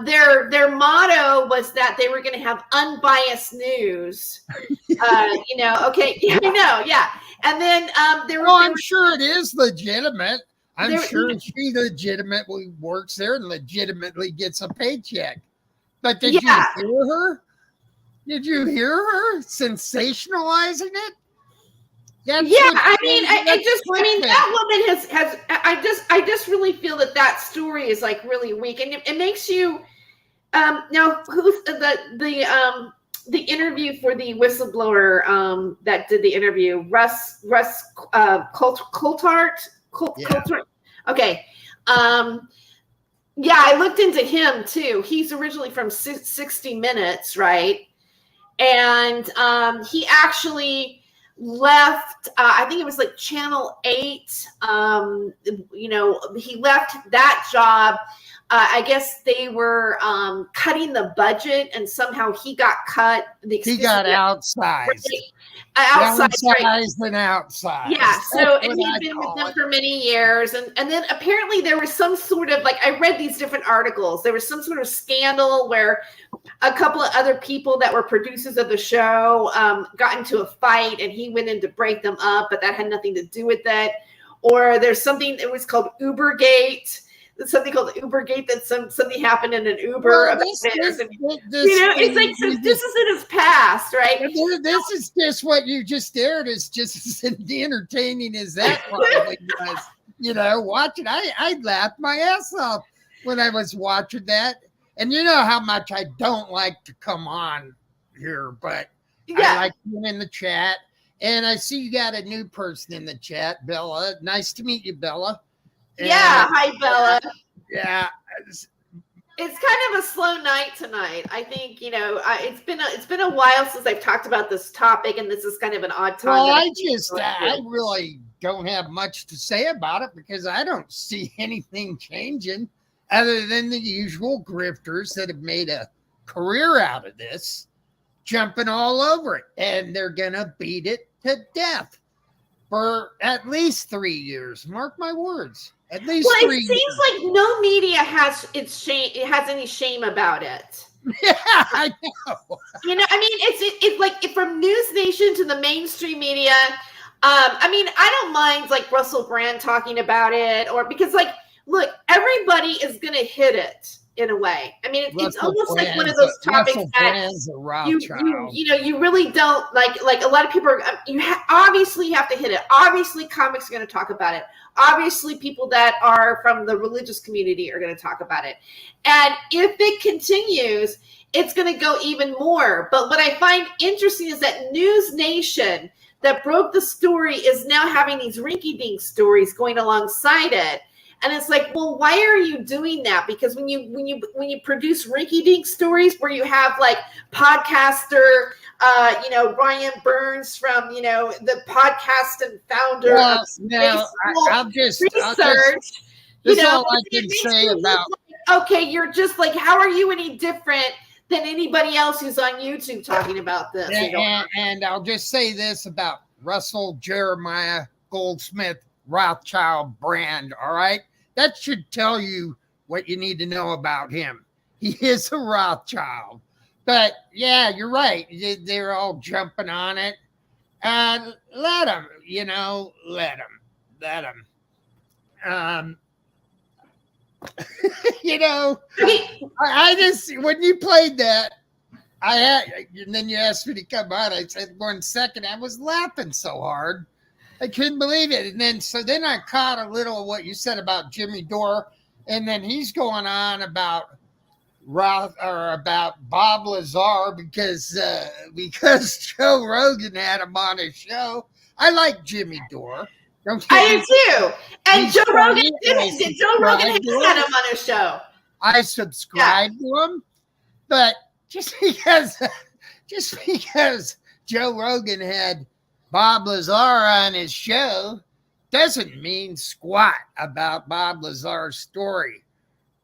Their motto was that they were going to have unbiased news. Okay, I know, yeah. And then I'm sure it is legitimate. I'm sure she legitimately works there and legitimately gets a paycheck. But did you hear her? Did you hear her sensationalizing it? I mean, that woman has. I just really feel that story is like really weak, and it makes you. Now, who's the interview for the whistleblower that did the interview? Russ Coulthart. Okay. Yeah, I looked into him too. He's originally from 60 Minutes, right? And he actually left, I think it was like Channel 8. He left that job. I guess they were cutting the budget, and somehow he got cut. He got outsized. Outsized, right? Downsized and outsized. Yeah, so and That's what he's I been with call them it. for many years, and then apparently there was some sort of, like, I read these different articles. There was some sort of scandal where a couple of other people that were producers of the show got into a fight, and he went in to break them up, but that had nothing to do with it. Or there's something, it was called Ubergate. There's something called Ubergate, that something happened in an Uber. Well, about this- it. this- It's like, so this is in his past, right? This is just what you just aired. Is just as entertaining as that probably was. Watching. I laughed my ass off when I was watching that. And you know how much I don't like to come on here, but I like being in the chat. And I see you got a new person in the chat, Bella. Nice to meet you, Bella. Yeah, hi Bella. Yeah, it's kind of a slow night tonight. I think it's been a while since I've talked about this topic, and this is kind of an odd time. Well, I really don't have much to say about it because I don't see anything changing other than the usual grifters that have made a career out of this, jumping all over it, and they're gonna beat it to death for at least 3 years. Mark my words. At least 3 years. It seems like no media has any shame about it. Yeah, I know. I mean, it's like from News Nation to the mainstream media. I don't mind like Russell Brand talking about it, or because look, everybody is gonna hit it in a way. I mean, it's almost like one of those topics that you really don't like a lot of people are, obviously you have to hit it. Obviously comics are going to talk about it. Obviously people that are from the religious community are going to talk about it. And if it continues, it's going to go even more. But what I find interesting is that News Nation that broke the story is now having these rinky-dink stories going alongside it. And it's like, well, why are you doing that? Because when you produce rinky-dink stories where you have like podcaster, Ryan Burns from the podcast and founder of I'll just research. That's all I can say about. Okay, you're just like, how are you any different than anybody else who's on YouTube talking about this? And I'll just say this about Russell Jeremiah Goldsmith Rothschild Brand. All right. That should tell you what you need to know about him. He is a Rothschild. But yeah, you're right. They're all jumping on it. Let them, let them. I just, when you played that, and then you asked me to come on, I said 1 second, I was laughing so hard. I couldn't believe it. And then I caught a little of what you said about Jimmy Dore. And then he's going on about Bob Lazar because Joe Rogan had him on his show. I like Jimmy Dore. I do too. And Joe Rogan had him on his show. I subscribe to him, but just because Joe Rogan had Bob Lazar on his show doesn't mean squat about Bob Lazar's story.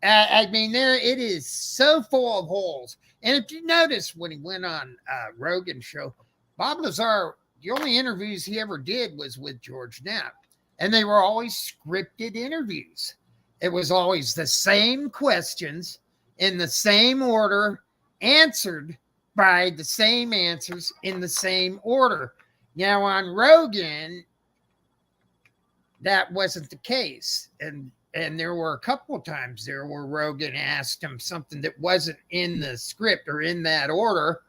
It is so full of holes. And if you notice when he went on Rogan's show, Bob Lazar, the only interviews he ever did was with George Knapp. And they were always scripted interviews. It was always the same questions in the same order, answered by the same answers in the same order. Now on Rogan, that wasn't the case. And there were a couple of times there where Rogan asked him something that wasn't in the script or in that order,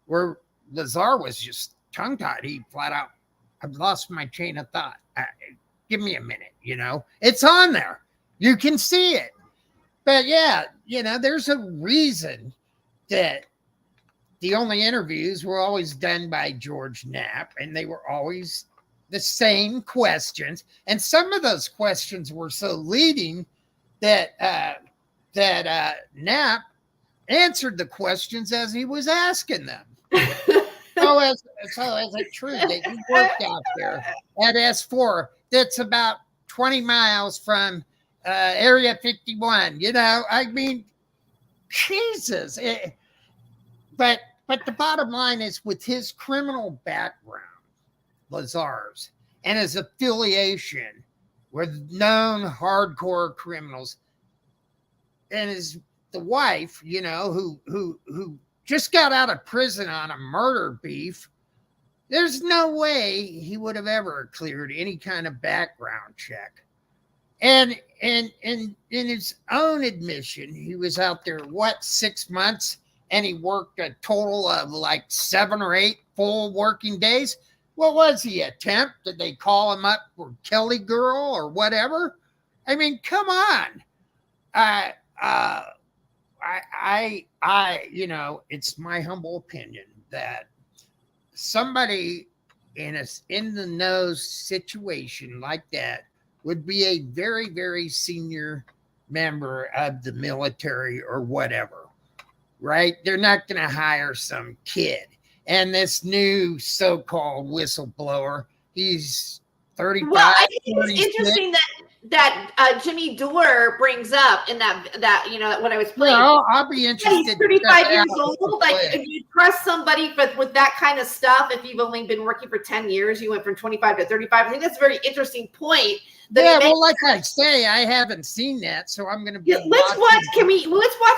where Lazar was just tongue-tied. He flat out, I've lost my chain of thought. Give me a minute, It's on there. You can see it. But yeah, there's a reason that the only interviews were always done by George Knapp, and they were always the same questions. And some of those questions were so leading that that Knapp answered the questions as he was asking them. So is it true that you worked out there at S4? That's about 20 miles from Area 51. You know, I mean, Jesus. But the bottom line is, with his criminal background, Lazar's, and his affiliation with known hardcore criminals, and the wife, you know, who just got out of prison on a murder beef, there's no way he would have ever cleared any kind of background check. And in his own admission, he was out there, 6 months, and he worked a total of like 7 or 8 full working days. What was he, a temp? Did they call him up for Kelly Girl or whatever? I mean, come on. You know, it's my humble opinion that somebody in the nose situation like that would be a very, very senior member of the military or whatever, right? They're not going to hire some kid. And this new so-called whistleblower, he's 35. Well, I think it's interesting that Jimmy Dore brings up in that you know, when I was playing. Well, I'll be interested. He's 35 years old. Like, if you trust somebody with that kind of stuff, if you've only been working for 10 years, you went from 25 to 35. I think that's a very interesting point. Yeah, well, like I say, I haven't seen that, so I'm going to be. Yeah, let's watch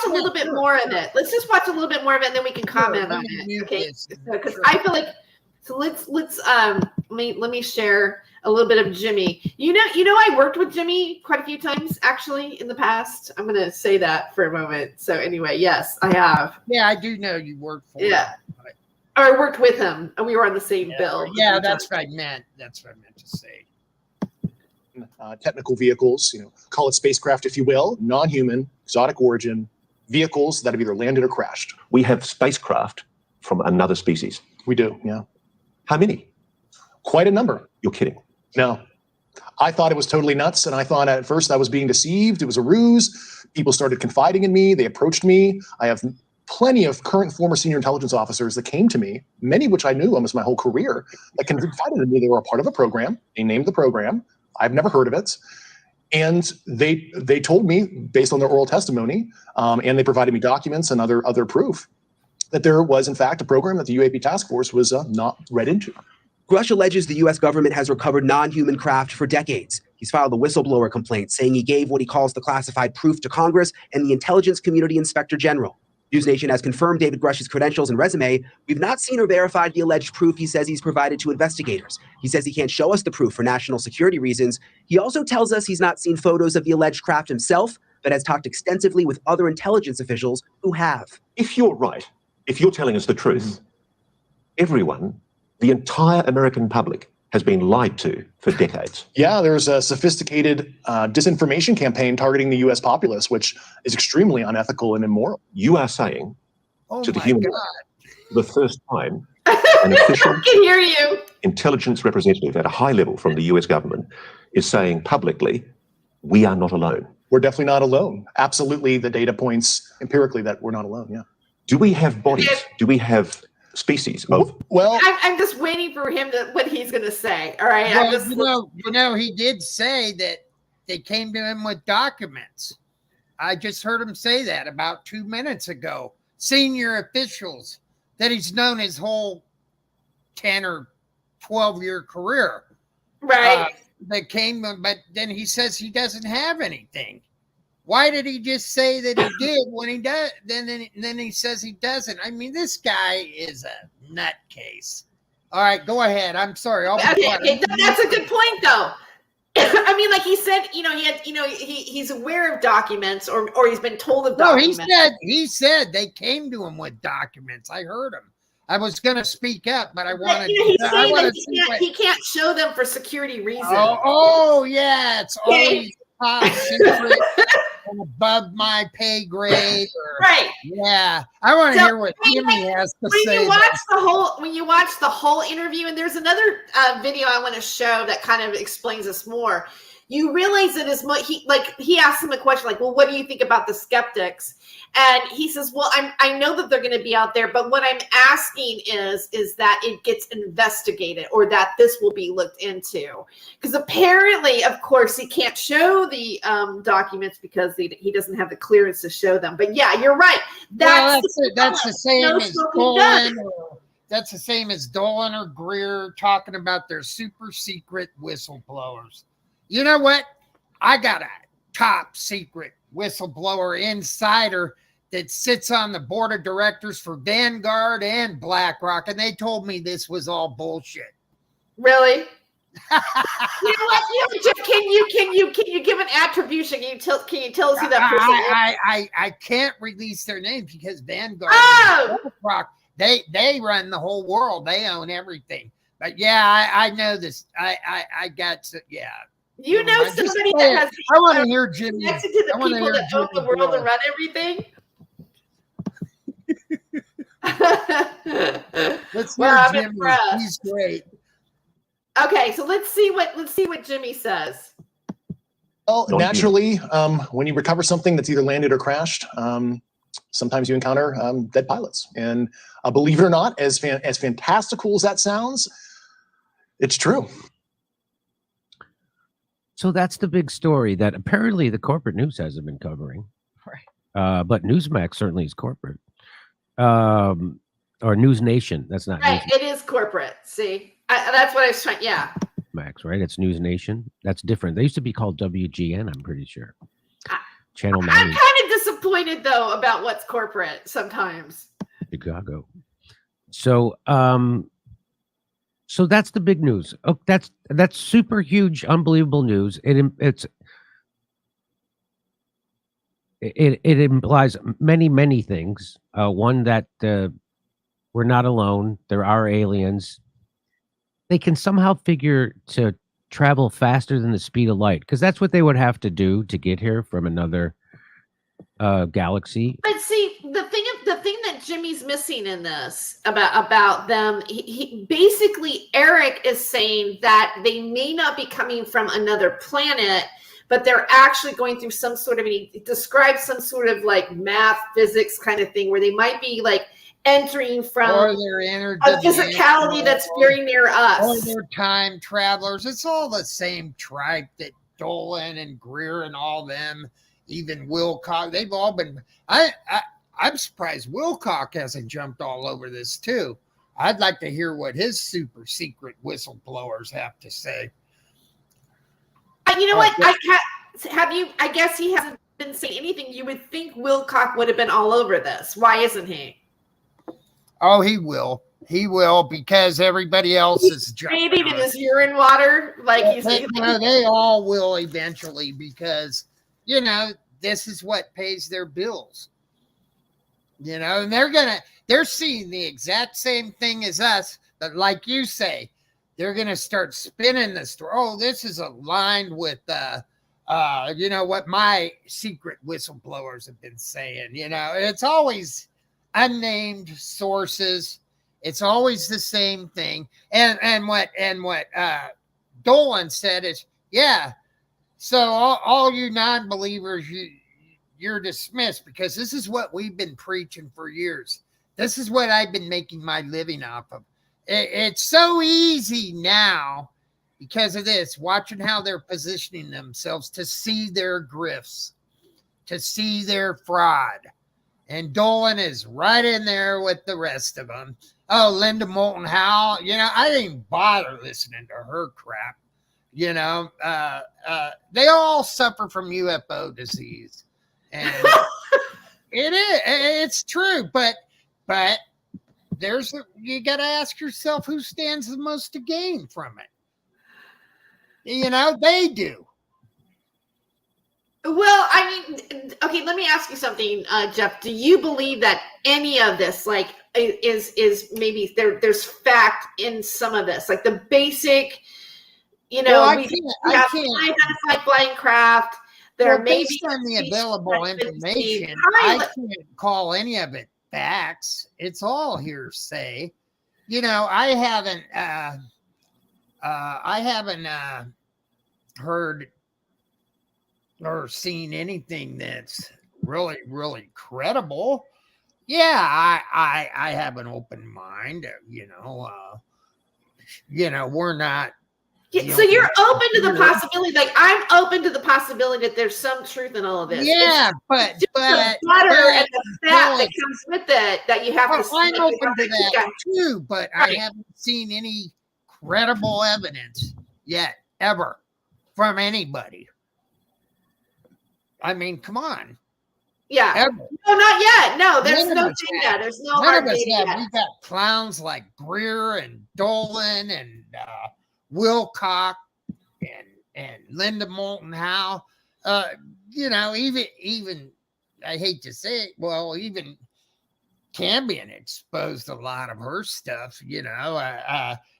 a little bit more of it. Let's just watch a little bit more of it, and then we can comment on it. Okay, because I feel like. So let's let me share a little bit of Jimmy. You know, I worked with Jimmy quite a few times actually in the past. I'm gonna say that for a moment. So anyway, yes, I have. Yeah, I do know you worked for him. Or I worked with him, and we were on the same bill. Yeah, that's what I meant. That's what I meant to say. Technical vehicles, you know, call it spacecraft if you will, non-human, exotic origin vehicles that have either landed or crashed. We have spacecraft from another species. We do, yeah. How many? Quite a number. You're kidding. No. I thought it was totally nuts, and I thought at first I was being deceived. It was a ruse. People started confiding in me. They approached me. I have plenty of current former senior intelligence officers that came to me, many of which I knew almost my whole career, that confided in me. They were a part of a program. They named the program. I've never heard of it. And they told me, based on their oral testimony, and they provided me documents and other proof, that there was, in fact, a program that the UAP task force was not read into. Grush alleges the U.S. government has recovered non-human craft for decades. He's filed a whistleblower complaint saying he gave what he calls the classified proof to Congress and the Intelligence Community Inspector General. News Nation has confirmed David Grush's credentials and resume. We've not seen or verified the alleged proof he says he's provided to investigators. He says he can't show us the proof for national security reasons. He also tells us he's not seen photos of the alleged craft himself, but has talked extensively with other intelligence officials who have. If you're right, if you're telling us the truth, everyone, the entire American public, has been lied to for decades. Yeah, there's a sophisticated disinformation campaign targeting the U.S. populace, which is extremely unethical and immoral. You are saying to the human world, for the first time, an I official can hear you. intelligence representative at a high level from the U.S. government is saying publicly, we are not alone. We're definitely not alone. Absolutely, the data points empirically that we're not alone, yeah. Do we have bodies? Do we have species of? Well, I'm just waiting for him to what he's going to say. All right. Well, you know, he did say that they came to him with documents. I just heard him say that about 2 minutes ago. Senior officials that he's known his whole 10 or 12-year career. Right. That came, but then he says he doesn't have anything. Why did he just say that he did when he does? Then he says he doesn't. I mean, this guy is a nutcase. All right, go ahead. I'm sorry. Okay, that's a good point, though. I mean, like he said, he's aware of documents, or he's been told of documents. No, he said they came to him with documents. I heard him. I was going to speak up, but I wanted. He can't show them for security reasons. Oh yeah, it's always top secret. Above my pay grade, right? Yeah, I want to hear what Jimmy has to say. When you watch the whole interview, and there's another video I want to show that kind of explains this more. you realize that as much he asked him a question like, well, what do you think about the skeptics? And he says, well, I know that they're going to be out there, but what I'm asking is that it gets investigated, or that this will be looked into, because apparently, of course, he can't show the documents because he doesn't have the clearance to show them. But yeah, you're right. That's the same as Dolan. That's the same as Dolan or Greer talking about their super secret whistleblowers. You know what? I got a top secret whistleblower insider that sits on the board of directors for Vanguard and BlackRock, and they told me this was all bullshit. Really? You know what? Can you give an attribution? Can you tell us who that person is? I can't release their names because Vanguard and BlackRock, they run the whole world. They own everything. But yeah, I know this. I got to, yeah. You know somebody that has I want to hear Jimmy. Connected to the people that own the world and run everything. Let's hear Jimmy. Impressed. He's great. Okay, so let's see what Jimmy saes. Well, naturally, when you recover something that's either landed or crashed, sometimes you encounter dead pilots. And believe it or not, as fantastical as that sounds, it's true. So that's the big story that apparently the corporate news hasn't been covering. Right. But Newsmax certainly is corporate. Or News Nation. That's not right. News It is corporate. See, that's what I was trying. Yeah. Max, right? It's News Nation. That's different. They used to be called WGN. I'm pretty sure. Channel 9. I'm kind of disappointed though about what's corporate sometimes. Chicago. So, so that's the big news. Oh, that's super huge, unbelievable news. It implies many things. One, that we're not alone. There are aliens. They can somehow figure to travel faster than the speed of light, because that's what they would have to do to get here from another galaxy. But see, the thing that Jimmy's missing in this about them, he basically, Eric is saying that they may not be coming from another planet, but they're actually going through some sort of, he describes some sort of like math, physics kind of thing, where they might be like entering from or they're a physicality that's very near us. Or they're time travelers. It's all the same tribe that Dolan and Greer and all them, even Wilcock, they've all been, I'm surprised Wilcock hasn't jumped all over this too. I'd like to hear what his super secret whistleblowers have to say. You know what? I guess he hasn't been saying anything. You would think Wilcock would have been all over this. Why isn't he? Oh, he will. He will, because everybody else is bathing in his urine water. Like they all will eventually, because this is what pays their bills. And they're seeing the exact same thing as us, but like you say, they're gonna start spinning the story. Oh, this is aligned with what my secret whistleblowers have been saying. It's always unnamed sources. It's always the same thing. And what Dolan said is, yeah. So all you non-believers, you're dismissed, because this is what we've been preaching for years. This is what I've been making my living off of. It's so easy now because of this, watching how they're positioning themselves to see their grifts, to see their fraud. And Dolan is right in there with the rest of them. Oh, Linda Moulton Howe, I didn't even bother listening to her crap. They all suffer from UFO disease. And it's true, but you got to ask yourself who stands the most to gain from it. They do. Well, okay, let me ask you something, Jeff. Do you believe that any of this, like, is maybe there's fact in some of this, like the basic, we have unidentified flying craft. Based on the available information, I can't call any of it facts. It's all hearsay. I haven't heard or seen anything that's really, really credible. Yeah, I have an open mind. We're not. Yeah, so you're open to the possibility, like I'm open to the possibility that there's some truth in all of this. Yeah, but the butter and the fat that comes with it that you have to. I'm open to that too, but I haven't seen any credible evidence yet, ever, from anybody. I mean, come on. Yeah. Ever. No, not yet. No, there's no data. There's no hard data yet. We got clowns like Greer and Dolan and Wilcock and Linda Moulton Howe. Even I hate to say it, well, even Cambion exposed a lot of her stuff.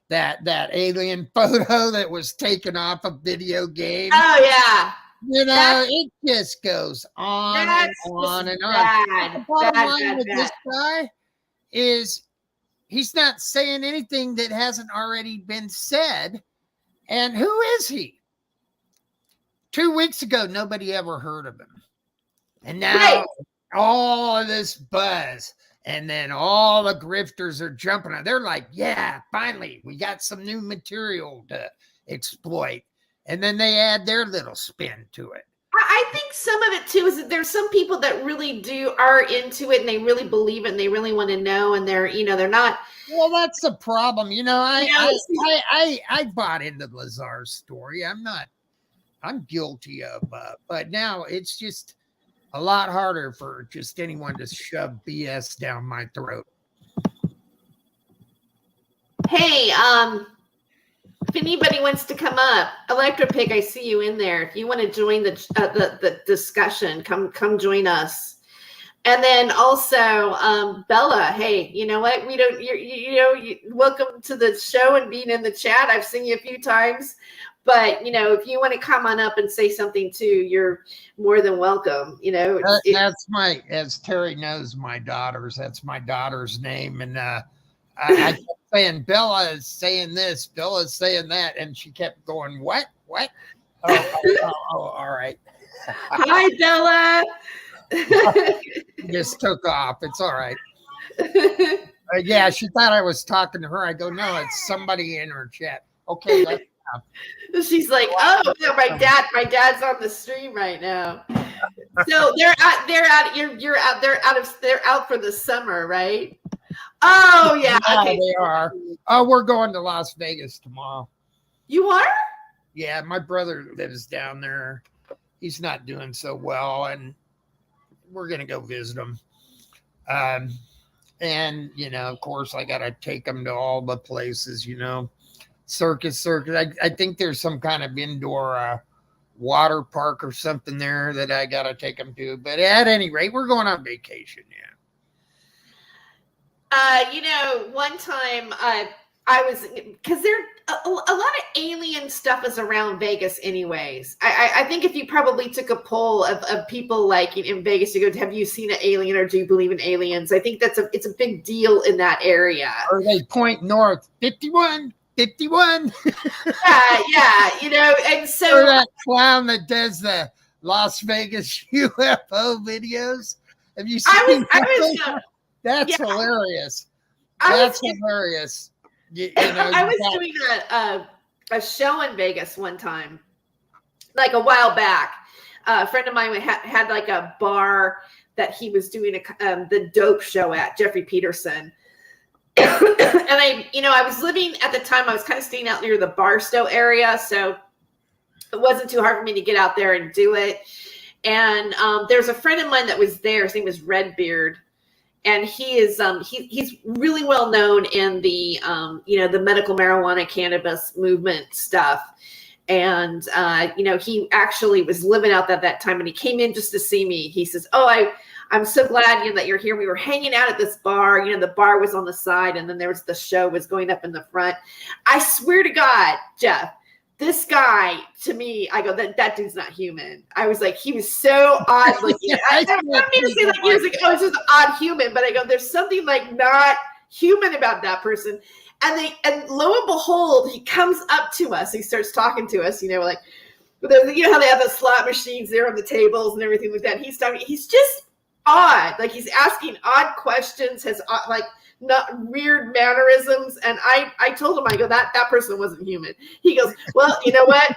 That alien photo that was taken off a video game. Oh yeah. It just goes on and on and on. The bottom line with this guy is he's not saying anything that hasn't already been said. And who is he? 2 weeks ago, nobody ever heard of him. And now all of this buzz, and then all the grifters are jumping on. They're like, yeah, finally, we got some new material to exploit. And then they add their little spin to it. I think some of it too is that there's some people that really are into it and they really believe it and they really want to know, and they're not. Well, that's the problem. I bought into Lazar's story. I'm guilty of, but now it's just a lot harder for just anyone to shove BS down my throat. Hey, if anybody wants to come up, Electropig, I see you in there. If you want to join the discussion, come join us. And then also, Bella, hey, you know what? Welcome to the show and being in the chat. I've seen you a few times, but if you want to come on up and say something too, you're more than welcome. That's as Terry knows, that's my daughter's name, and I kept saying Bella is saying this, Bella is saying that, and she kept going, what? Oh, all right. Hi, Bella. Just took off. It's all right. Yeah, she thought I was talking to her. I go, no, it's somebody in her chat. Okay, that's enough. She's like, oh, yeah, my dad's on the stream right now. So they're out for the summer, right? Oh yeah, okay. They are. Oh, we're going to Las Vegas tomorrow. You are? Yeah, my brother lives down there. He's not doing so well, and we're gonna go visit him. And of course, I gotta take him to all the places. Circus. I think there's some kind of indoor water park or something there that I gotta take him to. But at any rate, we're going on vacation. Yeah. One time I was, because there a lot of alien stuff is around Vegas anyways. I think if you probably took a poll of people like in Vegas, you go, have you seen an alien or do you believe in aliens? I think it's a big deal in that area. Or they point north, 51. Yeah, and so or that clown that does the Las Vegas UFO videos. Have you seen that's hilarious. That's hilarious. I was doing a show in Vegas one time, like a while back. A friend of mine had like a bar that he was doing the dope show at, Jeffrey Peterson. And I was living at the time, I was kind of staying out near the Barstow area, so it wasn't too hard for me to get out there and do it. And there's a friend of mine that was there. His name was Redbeard. And he is he's really well known in the the medical marijuana cannabis movement stuff. And he actually was living out that time, and he came in just to see me. He says, "Oh, I'm so glad that you're here. We were hanging out at this bar. The bar was on the side, and then there was the show was going up in the front. I swear to God, Jeff, this guy, to me, I go, that dude's not human. I was like, he was so odd looking. I don't mean to say like years ago, oh, it's just odd human, but I go, there's something like not human about that person. And lo and behold, he comes up to us. He starts talking to us, But you know how they have the slot machines there on the tables and everything like that. He's talking. He's just odd. Like he's asking odd questions. Has like not weird mannerisms. And I told him, I go, that person wasn't human. He goes, well, you know what?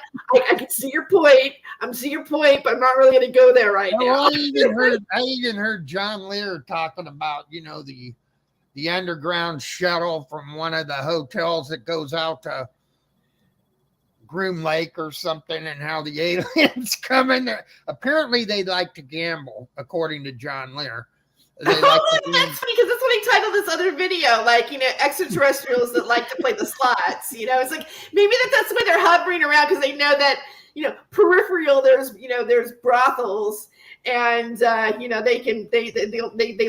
I can see your point. I'm seeing your point, but I'm not really going to go there right now. I even heard John Lear talking about, you know, the underground shuttle from one of the hotels that goes out to Groom Lake or something, and how the aliens come in there. Apparently they like to gamble, according to John Lear. They like that's funny because that's what he titled this other video, like, you know, extraterrestrials that like to play the slots. You know, it's like maybe that's why they're hovering around, because they know that, you know, peripheral there's brothels, and you know, they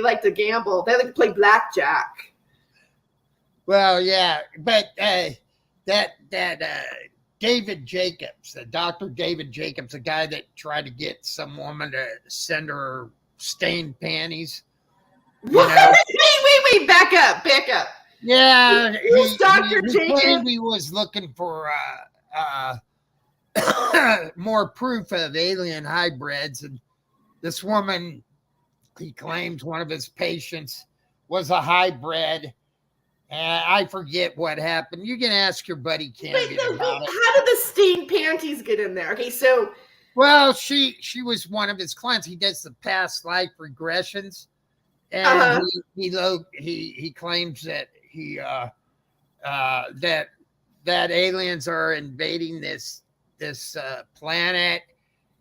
like to gamble. They like to play blackjack. Well, yeah, but that David Jacobs, Dr. David Jacobs, the guy that tried to get some woman to send her stained panties. What? Wait, back up. Yeah, who's Dr. Jacobs? He was looking for more proof of alien hybrids, and this woman, he claims one of his patients was a hybrid. I forget what happened. You can ask your buddy Candy about it. How did the stained panties get in there? Okay, so well, she was one of his clients. He does the past life regressions, and he claims that that aliens are invading this planet,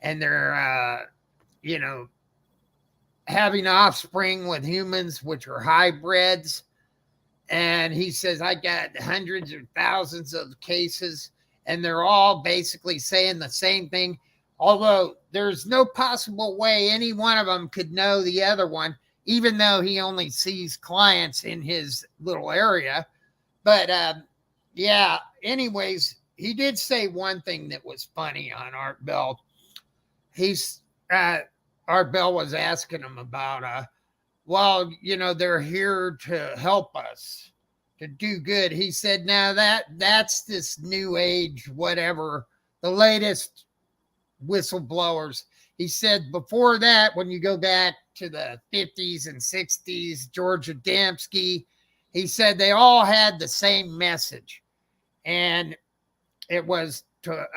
and they're you know, having offspring with humans, which are hybrids. And he says, I got hundreds or thousands of cases, and they're all basically saying the same thing. Although there's no possible way any one of them could know the other one, even though he only sees clients in his little area. But yeah, anyways, he did say one thing that was funny on Art Bell. Art Bell was asking him about, well, you know, they're here to help us, to do good. He said, now that's this new age, whatever, the latest whistleblowers. He said before that, when you go back to the 50s and 60s, George Adamski, he said they all had the same message. And it was to,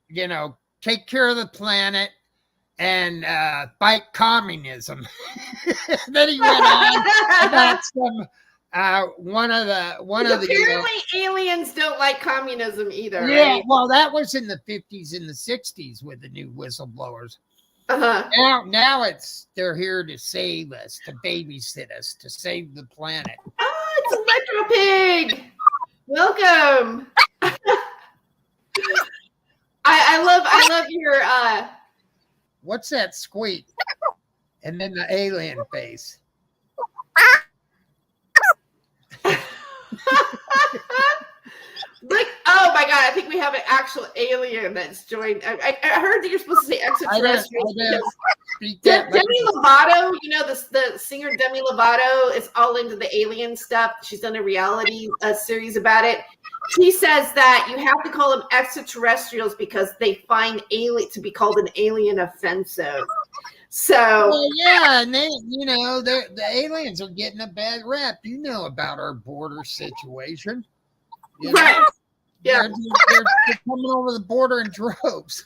you know, take care of the planet and fight communism. Then he went on about some apparently aliens don't like communism either. Yeah, right? well, that was in the 50s and the 60s with the new whistleblowers. Now they're here to save us, to babysit us, to save the planet. Oh, it's Electro Pig. Welcome. I love your what's that squeak? And then the alien face. Like, oh my god, I think we have an actual alien that's joined. I heard that you're supposed to say extraterrestrials. Demi Lovato, you know, the singer Demi Lovato is all into the alien stuff. She's done a reality series about it. She says that you have to call them extraterrestrials because they find to be called an alien offensive. So well, yeah, and they, you know, the aliens are getting a bad rap. You know about our border situation, right? Yeah, they're coming over the border in droves.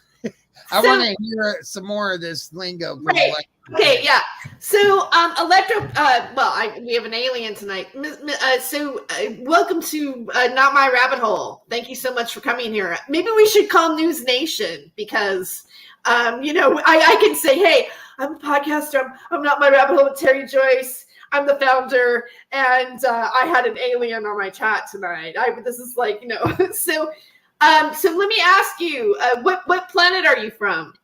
I want to hear some more of this lingo. Right. Okay, yeah. So, we have an alien tonight. Welcome to Not My Rabbit Hole. Thank you so much for coming here. Maybe we should call News Nation because, you know, I can say, hey, I'm a podcaster. I'm Not My Rabbit Hole with Terry Joyce. I'm the founder, and I had an alien on my chat tonight. This is like, you know, so let me ask you, what planet are you from?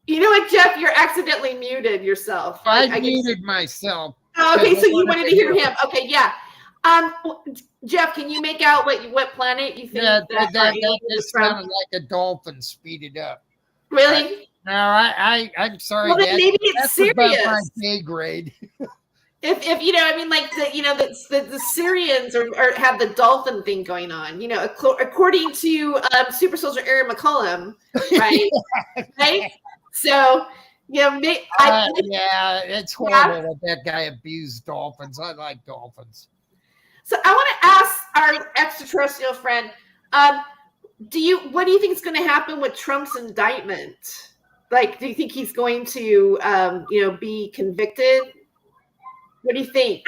You know what, Jeff? You're accidentally muted yourself. I muted myself. Oh, okay, so you wanted to hear him. Okay, yeah. Jeff, can you make out what planet you think? Yeah, that just sounded like a dolphin speeded up. Really? No, I'm sorry. Well, then maybe it's that's above my serious. pay grade. If you know, I mean, like the Syrians are have the dolphin thing going on. You know, according to Super Soldier Aaron McCollum, right? Right. So yeah, yeah, it's horrible that guy abused dolphins. I like dolphins. So I want to ask our extraterrestrial friend, what do you think is going to happen with Trump's indictment? Like, do you think he's going to, be convicted? What do you think?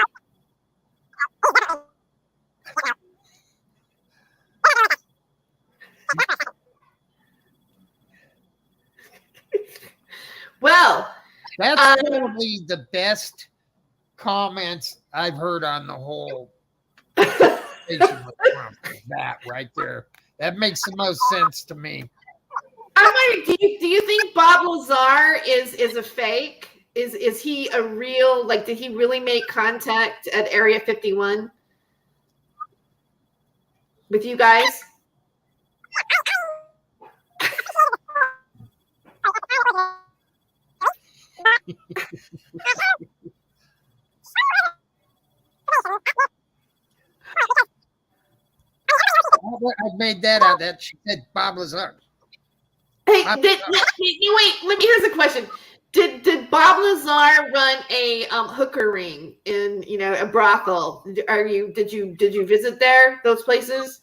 Well, that's probably the best comments I've heard on the whole situation with Trump. That right there, that makes the most sense to me. I'm wondering, do you think Bob Lazar is a fake? Is he a real, like, did he really make contact at Area 51 with you guys? I made that out. That she said Bob Lazar. Hey, wait. Here's a question. Did Bob Lazar run a hooker ring in a brothel? Did you visit those places?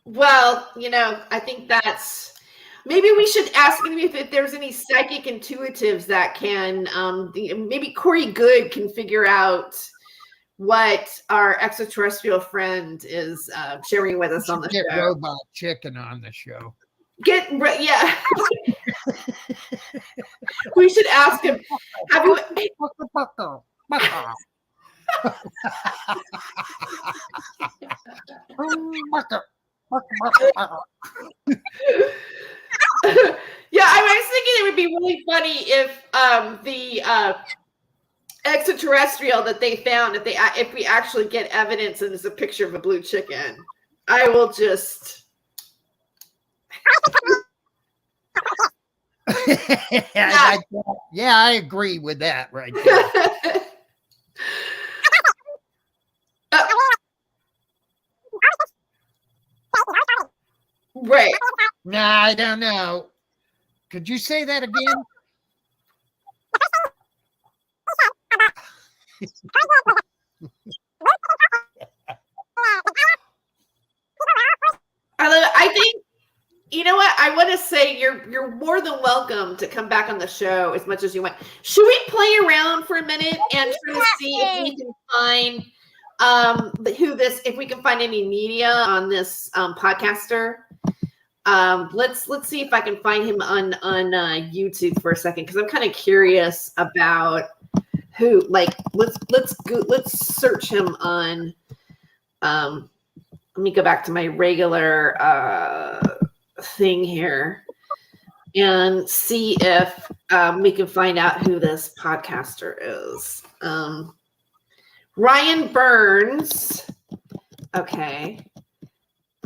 Well, I think maybe we should ask if there's any psychic intuitives that can maybe Corey Good can figure out what our extraterrestrial friend is sharing with us on the show. Robot Chicken on the show. Yeah. We should ask him. Have you? Yeah, I was thinking it would be really funny if the extraterrestrial that they found, if we actually get evidence and there's a picture of a blue chicken, I will just. Yeah, I agree with that right there. Right. Nah, I don't know. Could you say that again? I think, you know what? I want to say you're more than welcome to come back on the show as much as you want. Should we play around for a minute and try to see if we can find if we can find any media on this podcaster? Let's see if I can find him on YouTube for a second, because I'm kind of curious about who. Like, let's search him on. Let me go back to my regular thing here and see if we can find out who this podcaster is. Ryan Burns. Okay.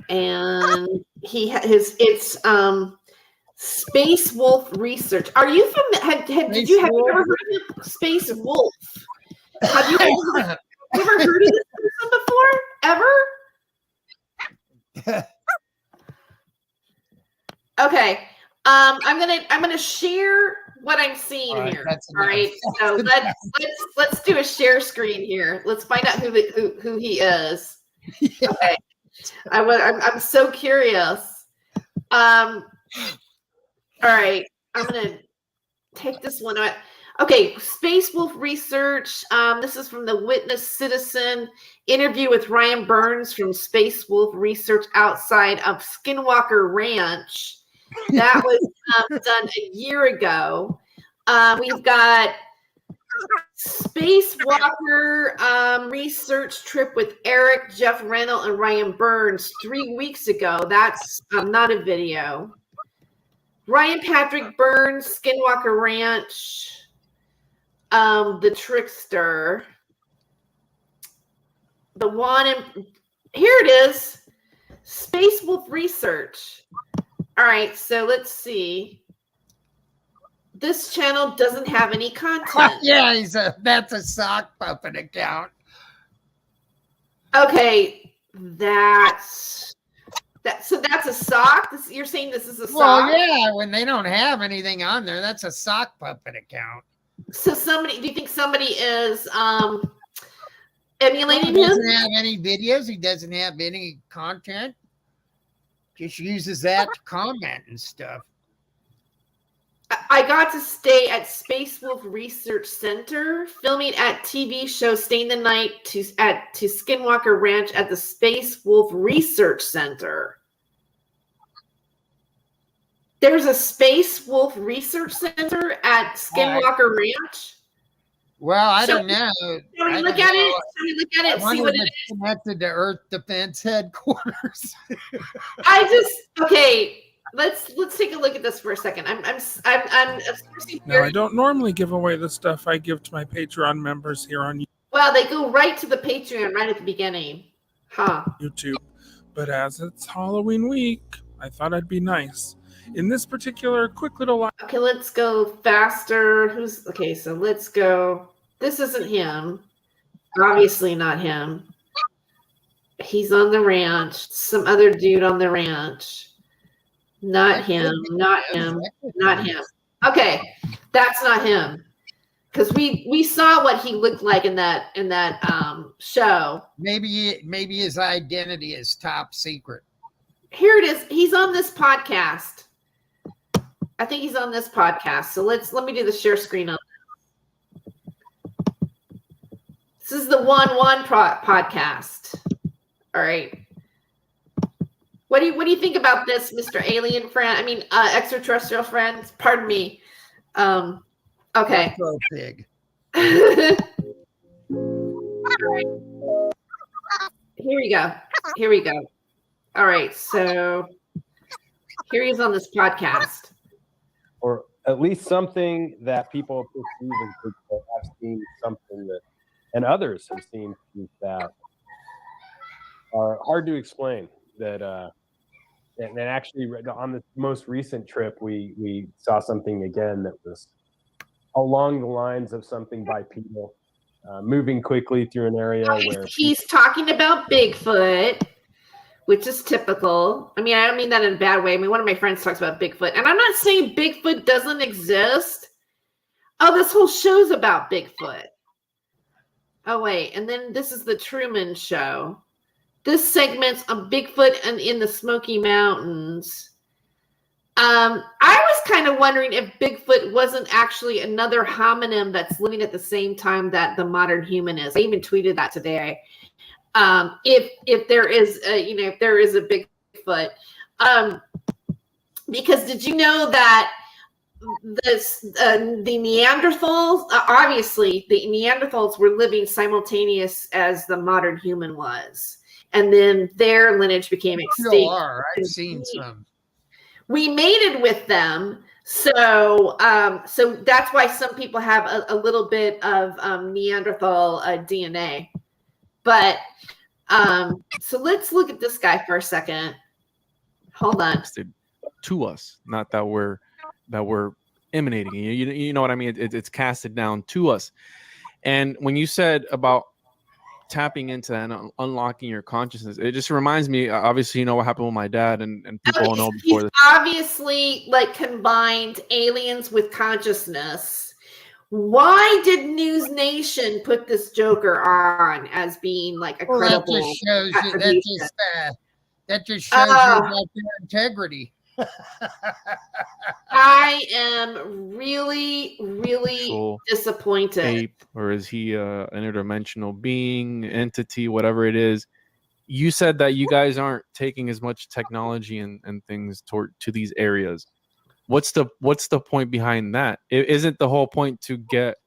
And it's Space Wolf Research. Are you have you ever heard of Space Wolf? Have you ever heard of this person before? Ever? Okay. I'm gonna share what I'm seeing here. All right. So let's do a share screen here. Let's find out who he is. Okay. I'm so curious. All right. I'm gonna take this one out. Okay, Space Wolf Research. This is from the Witness Citizen interview with Ryan Burns from Space Wolf Research outside of Skinwalker Ranch. That was done a year ago. We've got Spacewalker research trip with Eric, Jeff Rennell, and Ryan Burns 3 weeks ago. That's not a video. Ryan Patrick Burns, Skinwalker Ranch. The Trickster, the one Here it is. Space Wolf Research. All right, so let's see. This channel doesn't have any content. Yeah, that's a sock puppet account. Okay, so that's a sock. You're saying this is a sock? Well, yeah, when they don't have anything on there, that's a sock puppet account. So do you think somebody is emulating He him? doesn't have any videos. He doesn't have any content. Just uses that to comment and stuff. I got to stay at Space Wolf Research Center, filming at TV show Staying the Night to Skinwalker Ranch at the Space Wolf Research Center. There's a Space Wolf Research Center at Skinwalker Ranch. Well, I don't know. Shall we look at it? See what it is. Connected to Earth Defense Headquarters. Okay. Let's take a look at this for a second. Now, I don't normally give away the stuff I give to my Patreon members here on Well, they go right to the Patreon right at the beginning. Huh. YouTube. But as it's Halloween week, I thought I'd be nice. In this particular quick little line. Okay, let's go faster. So let's go. This isn't him. Obviously not him. He's on the ranch. Some other dude on the ranch. Not him. Okay, that's not him. Because we saw what he looked like in that show. Maybe his identity is top secret. Here it is. He's on this podcast. I think he's on this podcast. So let me do the share screen on this. This is the 1-1 podcast. All right. What do you think about this, Mr. Alien friend? I mean, extraterrestrial friend. Pardon me. Okay. So big. Here we go. All right. So here he is on this podcast. Or at least something that people perceive as Bigfoot have seen something that, and others have seen that are hard to explain. And actually, on the most recent trip, we saw something again that was along the lines of something bipedal, moving quickly through an area where he's talking about Bigfoot, which is typical. I mean, I don't mean that in a bad way. I mean, one of my friends talks about Bigfoot, and I'm not saying Bigfoot doesn't exist. Oh, this whole show's about Bigfoot. Oh, wait. And then this is the Truman Show. This segment's on Bigfoot and in the Smoky Mountains. I was kind of wondering if Bigfoot wasn't actually another homonym that's living at the same time that the modern human is. I even tweeted that today. If there is a Bigfoot, because did you know that the Neanderthals, obviously the Neanderthals were living simultaneous as the modern human was. And then their lineage became extinct. I've seen some. We mated with them, so that's why some people have a little bit of Neanderthal DNA. But so let's look at this guy for a second. Hold on. To us, not that we're emanating. You know what I mean? It's casted down to us. And when you said about tapping into that and unlocking your consciousness, it just reminds me, obviously, you know what happened with my dad, and people don't know before this. Obviously, like, combined aliens with consciousness. Why did News Nation put this Joker on as being like a credible? That just shows you about their integrity. I am really, really disappointed. Ape, or is he an interdimensional being, entity, whatever it is? You said that you guys aren't taking as much technology and things to these areas. What's the point behind that? Isn't the whole point to get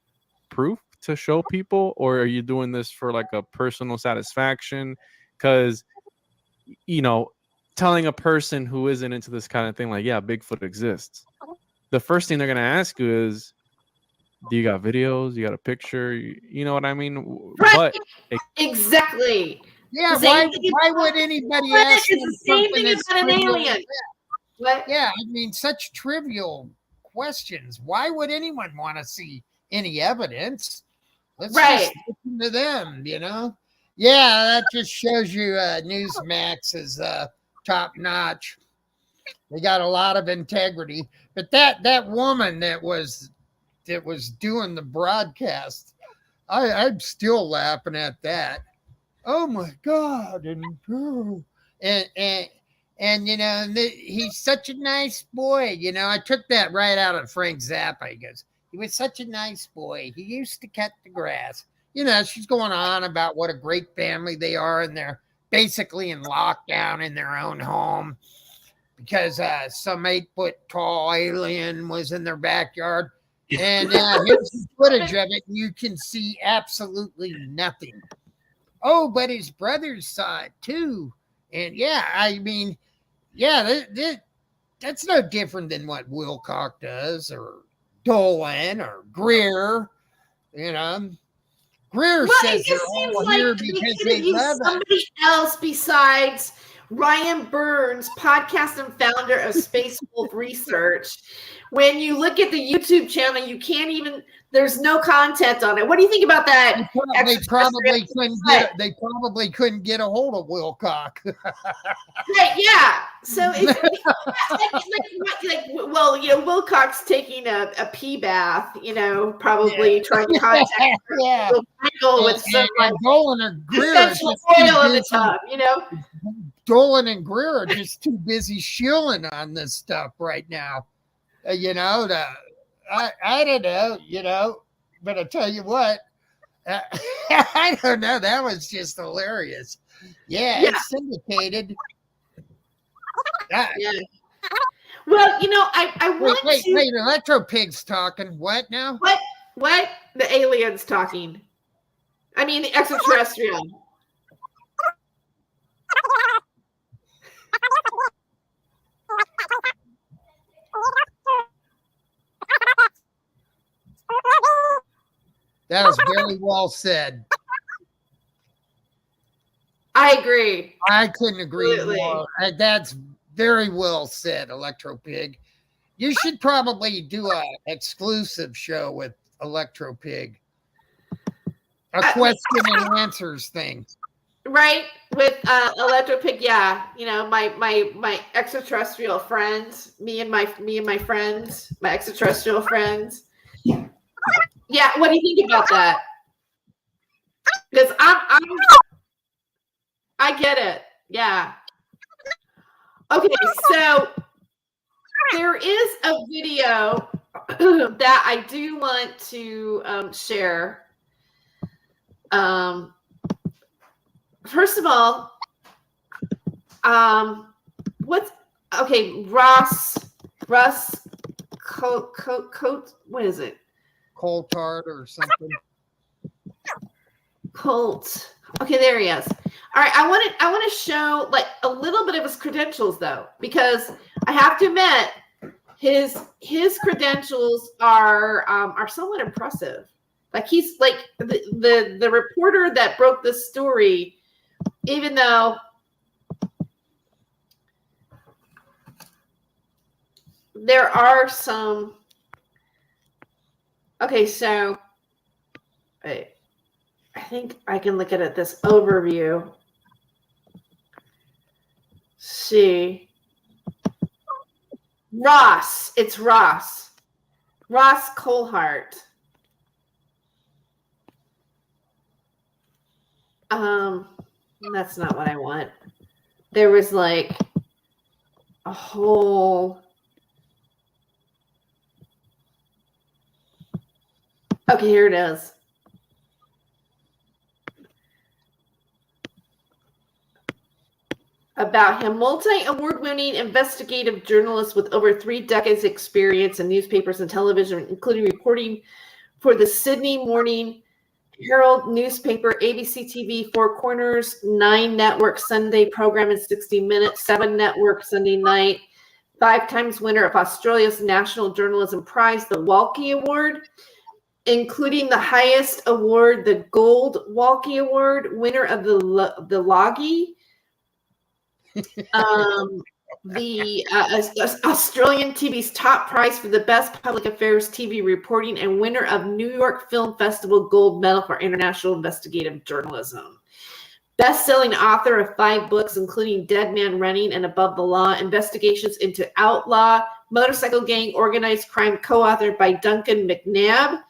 proof to show people, or are you doing this for like a personal satisfaction? Because, you know, telling a person who isn't into this kind of thing, like, yeah, Bigfoot exists, the first thing they're going to ask you is, do you got videos? You got a picture? You know what I mean? Right. Exactly. Yeah, The same why thing why about would anybody planet ask is them the same something thing as about an trivial alien. as that? What? Yeah, I mean, such trivial questions. Why would anyone want to see any evidence? Let's Right. just listen to them, you know? Yeah, that just shows you Newsmax is top notch. They got a lot of integrity. But that woman that was doing the broadcast, I'm still laughing at that. Oh my God! And you know, and he's such a nice boy. You know, I took that right out of Frank Zappa. He goes, he was such a nice boy. He used to cut the grass. You know, she's going on about what a great family they are, and they're basically in lockdown in their own home because some 8-foot tall alien was in their backyard. And here's the footage of it. And you can see absolutely nothing. Oh, but his brothers saw it too. And yeah, I mean, yeah, that's no different than what Wilcock does or Dolan or Greer. You know, Greer Well, says it they're just seems all like here they because could they have used love us. somebody else besides Ryan Burns, podcast and founder of Space Wolf Research. When you look at the YouTube channel, you can't even. There's no content on it. What do you think about that? They probably couldn't get a hold of Wilcock. Right, yeah. So it's well, you know, Wilcock's taking a pee bath, you know, probably trying to contact yeah. Michael with some and Dolan and Greer are essential just too oil in the busy. tub, you know. Dolan and Greer are just too busy shilling on this stuff right now. You know, I don't know, you know, but I tell you what, I don't know. That was just hilarious. Yeah. It's syndicated. Yeah. Well, you know, I want wait, to. Wait, Electro Pig's talking. What now? What? The aliens talking. I mean, the extraterrestrial. That was very well said. I agree. I couldn't agree Absolutely. more. That's very well said, Electro Pig. You should probably do an exclusive show with Electro Pig. A question and answers thing. Right, with Electro Pig, yeah. You know, my extraterrestrial friends, me and my friends, my extraterrestrial friends. Yeah, what do you think about that? Because I get it. Yeah. Okay, so there is a video that I do want to share. First of all, what's okay? Russ, Colt, what is it? Coltard or something. Colt. Okay, there he is. All right, I want to show like a little bit of his credentials though, because I have to admit his credentials are somewhat impressive. Like he's like the reporter that broke this story, even though there are some. Okay, so I think I can look at it this overview. See. Ross. It's Ross. Ross Colhart. That's not what I want. There was like a whole. Okay, here it is. About him, multi-award-winning investigative journalist with over 3 decades experience in newspapers and television, including reporting for the Sydney Morning Herald newspaper, ABC TV, Four Corners, 9 Network Sunday program in 60 Minutes, 7 Network Sunday night, 5 times winner of Australia's National Journalism Prize, the Walkie Award. including the highest award, the Gold Walkie Award, winner of the Logie, the Australian TV's top prize for the best public affairs TV reporting, and winner of New York Film Festival Gold Medal for international investigative journalism. Best-selling author of 5 books, including Dead Man Running and Above the Law, investigations into outlaw motorcycle gang organized crime, co-authored by Duncan McNabb.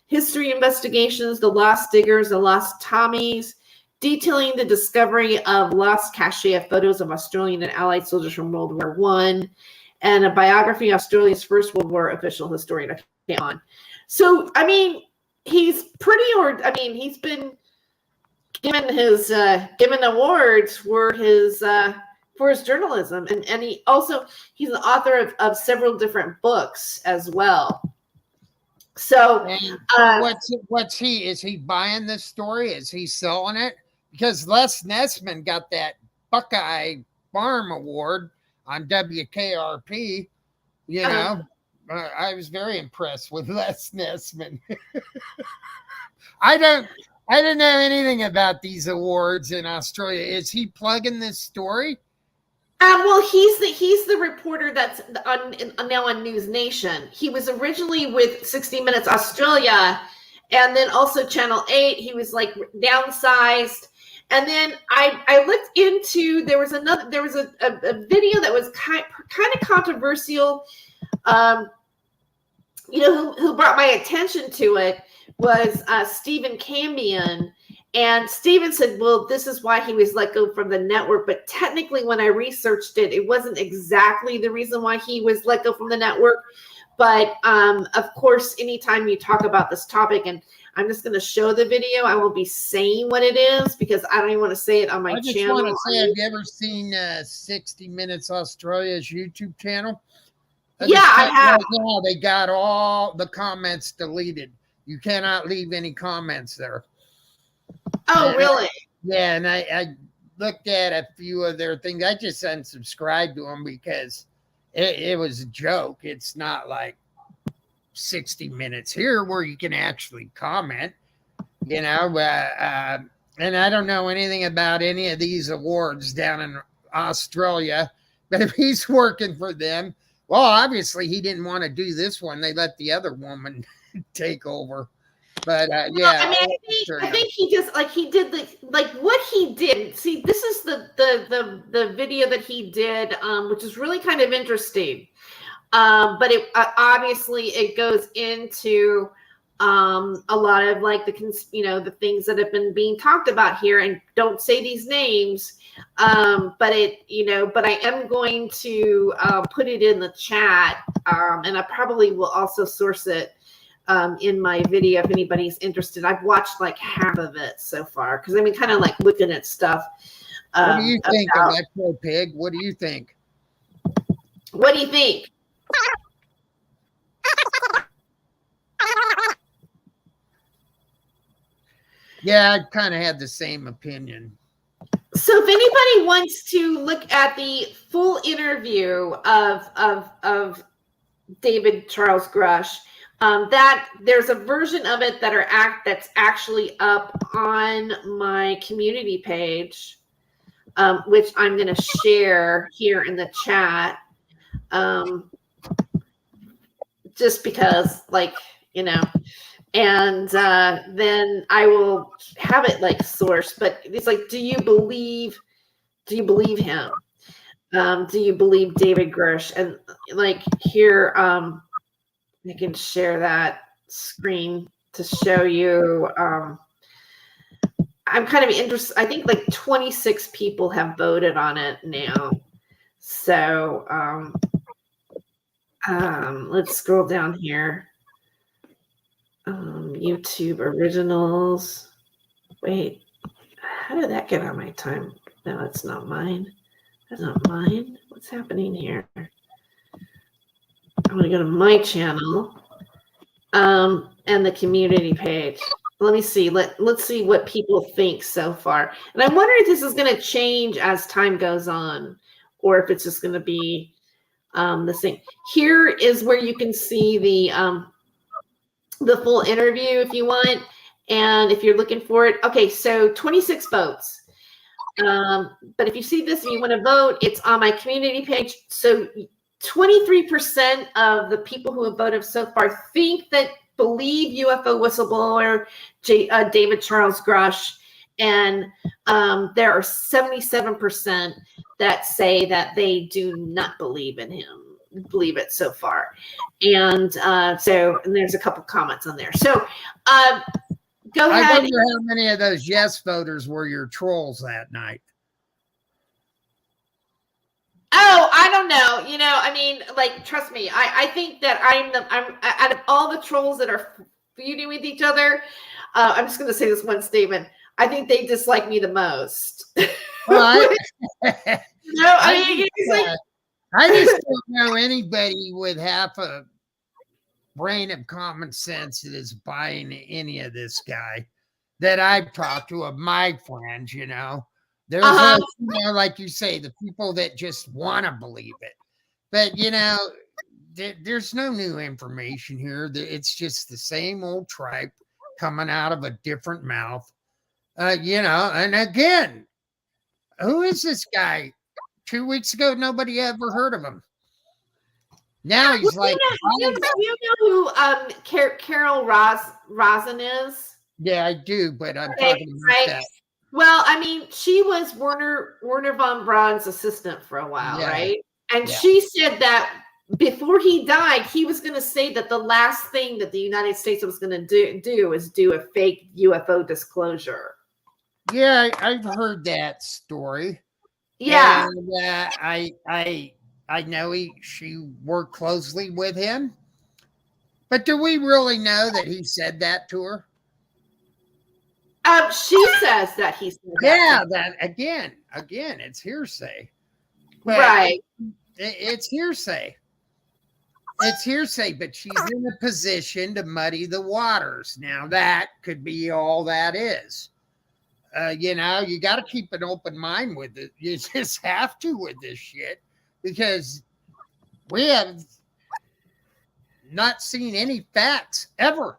History investigations, The Lost Diggers, The Lost Tommies, detailing the discovery of lost cache of photos of Australian and Allied soldiers from World War I, and a biography of Australia's first World War official historian. Okay, on. So, I mean, he's he's been given his given awards for his journalism, and he's an author of several different books as well. So what's he? Is he buying this story? Is he selling it? Because Les Nessman got that Buckeye Farm Award on WKRP. You know, I was very impressed with Les Nessman. I don't know anything about these awards in Australia. Is he plugging this story? Well, he's the reporter that's now on News Nation. He was originally with 60 Minutes Australia, and then also Channel 8. He was like downsized, and then I looked into there was a video that was kind of controversial. Who brought my attention to it was Stephen Cambion. And Steven said, well, this is why he was let go from the network. But technically, when I researched it, it wasn't exactly the reason why he was let go from the network. But of course, anytime you talk about this topic, and I'm just going to show the video, I won't be saying what it is because I don't even want to say it on my channel. I just want to say, have you ever seen 60 Minutes Australia's YouTube channel? I have. Yeah, they got all the comments deleted. You cannot leave any comments there. Oh, really? Yeah, and I looked at a few of their things. I just unsubscribed to them because it was a joke. It's not like 60 Minutes here where you can actually comment, and I don't know anything about any of these awards down in Australia, but if he's working for them, well, obviously he didn't want to do this one. They let the other woman take over. But I think he just what he did. See, this is the video that he did, which is really kind of interesting. But it obviously it goes into a lot of like the things that have been being talked about here, and don't say these names. But I am going to put it in the chat, and I probably will also source it in my video if anybody's interested. I've watched like half of it so far because I've been kind of like looking at stuff. What do you think, Electro Pig? What do you think? What do you think? Yeah, I kind of had the same opinion. So if anybody wants to look at the full interview of David Charles Grush, that there's a version of it that's actually up on my community page, which I'm going to share here in the chat, just because, and then I will have it like sourced. But it's like, do you believe him? Do you believe David Grush? And like here, I can share that screen to show you. I'm kind of interested. I think like 26 people have voted on it now. So let's scroll down here. YouTube originals. Wait, how did that get on my time? No, it's not mine. That's not mine. What's happening here? I'm going to go to my channel and the community page. Let me see. Let's see what people think so far. And I'm wondering if this is going to change as time goes on, or if it's just going to be the same. Here is where you can see the full interview if you want. And if you're looking for it, okay, so 26 votes. But if you see this and you want to vote, it's on my community page. So 23% of the people who have voted so far believe UFO whistleblower David Charles Grush. And there are 77% that say that they do not believe in him. Believe it so far. And and there's a couple comments on there. So go ahead. I wonder how many of those yes voters were your trolls that night. Oh, I don't know. You know, I mean, like, trust me. I think that I'm out of all the trolls that are feuding with each other. I'm just going to say this one statement. I think they dislike me the most. Well, I just don't know anybody with half a brain of common sense that is buying any of this guy that I've talked to of my friends, you know. There's like you say, the people that just want to believe it. But, you know, there's no new information here. It's just the same old tripe coming out of a different mouth. You know, and again, who is this guy? 2 weeks ago, nobody ever heard of him. Now he's like, you know who Carol Rosin is? Yeah, I do, but I'm talking about that. Well, I mean, she was Werner von Braun's assistant for a while, right? And she said that before he died, he was going to say that the last thing that the United States was going to do is do a fake UFO disclosure. Yeah, I've heard that story. Yeah, and, I know she worked closely with him, but do we really know that he said that to her? She says that he said that. Yeah, that again, it's hearsay. But right. It's hearsay. It's hearsay, but she's in a position to muddy the waters. Now that could be all that is. You know, you got to keep an open mind with it. You just have to with this shit because we have not seen any facts ever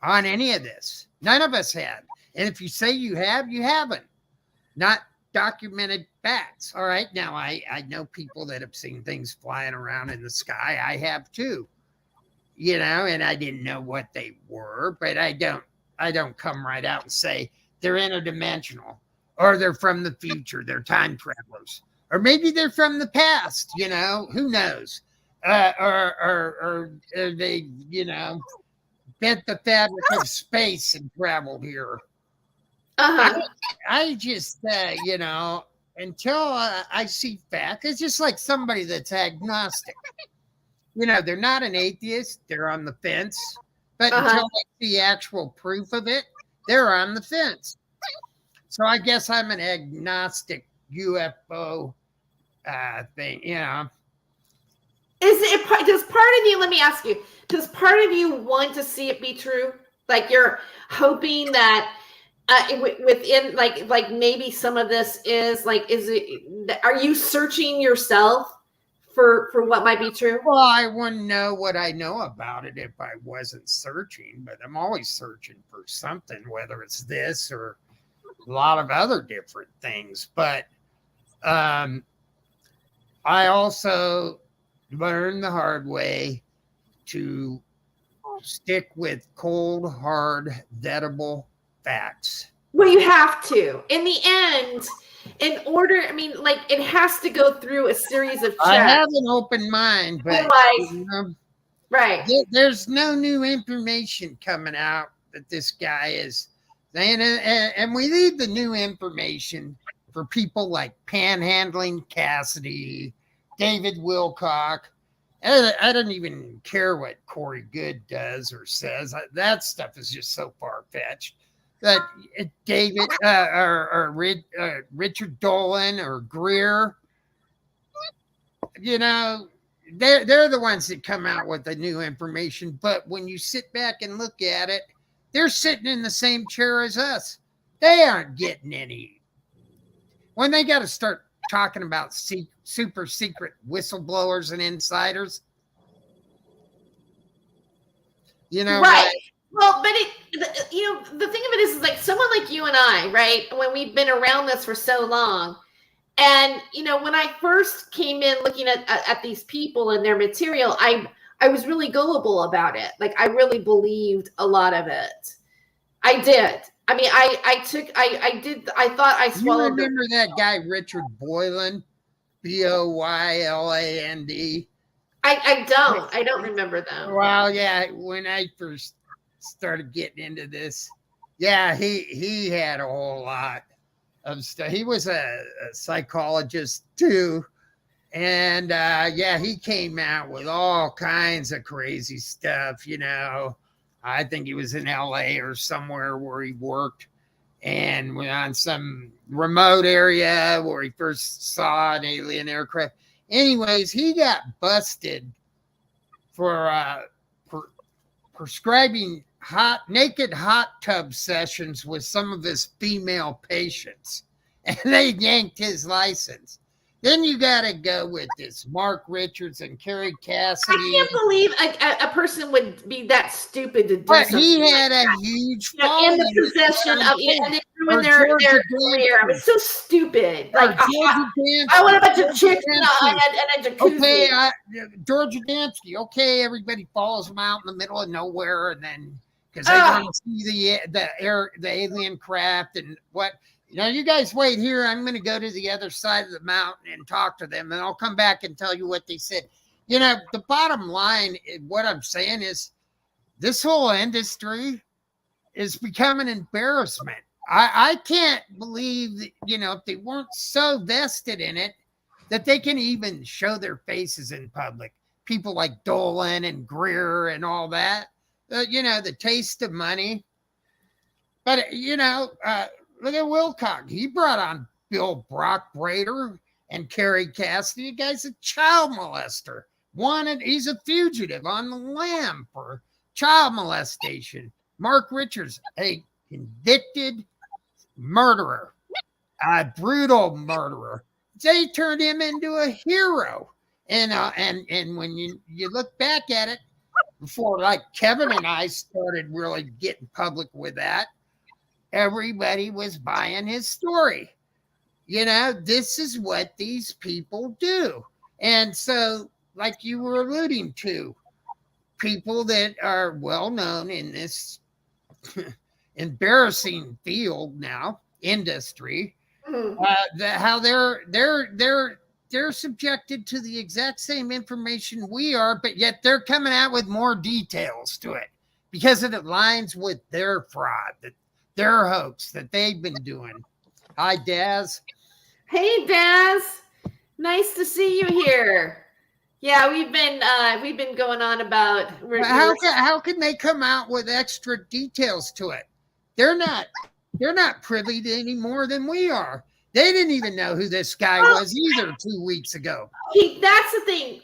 on any of this. None of us have. And if you say you have, you haven't. Not documented facts. All right. Now, I know people that have seen things flying around in the sky. I have too. You know, and I didn't know what they were, but I don't come right out and say they're interdimensional or they're from the future. They're time travelers. Or maybe they're from the past, you know, who knows? Or they, you know, bent the fabric of space and traveled here. I just, you know, until I see facts, it's just like somebody that's agnostic. You know, they're not an atheist. They're on the fence. But until they see actual proof of it, they're on the fence. So I guess I'm an agnostic UFO thing, you know. Does part of you, let me ask you, does part of you want to see it be true? Like you're hoping that within like maybe some of this is like, are you searching yourself for what might be true? Well, I wouldn't know what I know about it if I wasn't searching, but I'm always searching for something, whether it's this or a lot of other different things. But I also learned the hard way to stick with cold, hard, vettable facts. Well, you have to. In the end, in order, I mean, like it has to go through a series of checks. I have an open mind, but you know, right. There's no new information coming out that this guy is saying, and we leave the new information for people like Panhandling Cassidy, David Wilcock. I don't even care what Corey Good does or says. That stuff is just so far-fetched. That David or Richard Dolan or Greer, you know, they're the ones that come out with the new information. But when you sit back and look at it, they're sitting in the same chair as us. They aren't getting any. When they got to start talking about super secret whistleblowers and insiders, You know, right. like, Well, but the thing of it is like someone like you and I, right? When we've been around this for so long, and when I first came in looking at these people and their material, I was really gullible about it. Like I really believed a lot of it. I did. I mean, I thought I you swallowed. remember that guy Richard Boylan, Boyland? I don't remember them. Well, yeah, when I first started getting into this, yeah, he had a whole lot of stuff. He was a psychologist too. And yeah, he came out with all kinds of crazy stuff, I think he was in LA or somewhere where he worked and went on some remote area where he first saw an alien aircraft. Anyways, he got busted for prescribing naked hot tub sessions with some of his female patients, and they yanked his license. Then you got to go with this Mark Richards and Carrie Cassidy. I can't believe a person would be that stupid to do but something. He had like a huge following. in the possession of, and they ruined their career. I mean, it's so stupid. Like, I want a bunch of chicks and a jacuzzi. Okay, George Adamski. Okay, everybody follows him out in the middle of nowhere, and then because they want to see the alien craft and what. You guys wait here. I'm going to go to the other side of the mountain and talk to them, and I'll come back and tell you what they said. The bottom line, what I'm saying is this whole industry is becoming an embarrassment. I can't believe that, if they weren't so vested in it, that they can even show their faces in public. People like Dolan and Greer and all that, the taste of money. But, look at Wilcock. He brought on Bill Brockbrader and Carrie Cassidy. The guy's a child molester. He's a fugitive on the lam for child molestation. Mark Richards, a convicted murderer, a brutal murderer. They turned him into a hero. And when you look back at it, before like Kevin and I started really getting public with that, everybody was buying his story. This is what these people do. And so, like you were alluding to, people that are well known in this embarrassing field now, industry, how they're subjected to the exact same information we are, but yet they're coming out with more details to it because it aligns with their fraud, their hoax that they've been doing. Hi, Daz. Hey, Daz. Nice to see you here. Yeah, we've been going on about. How can they come out with extra details to it? They're not privy to any more than we are. They didn't even know who this guy was either 2 weeks ago. That's the thing.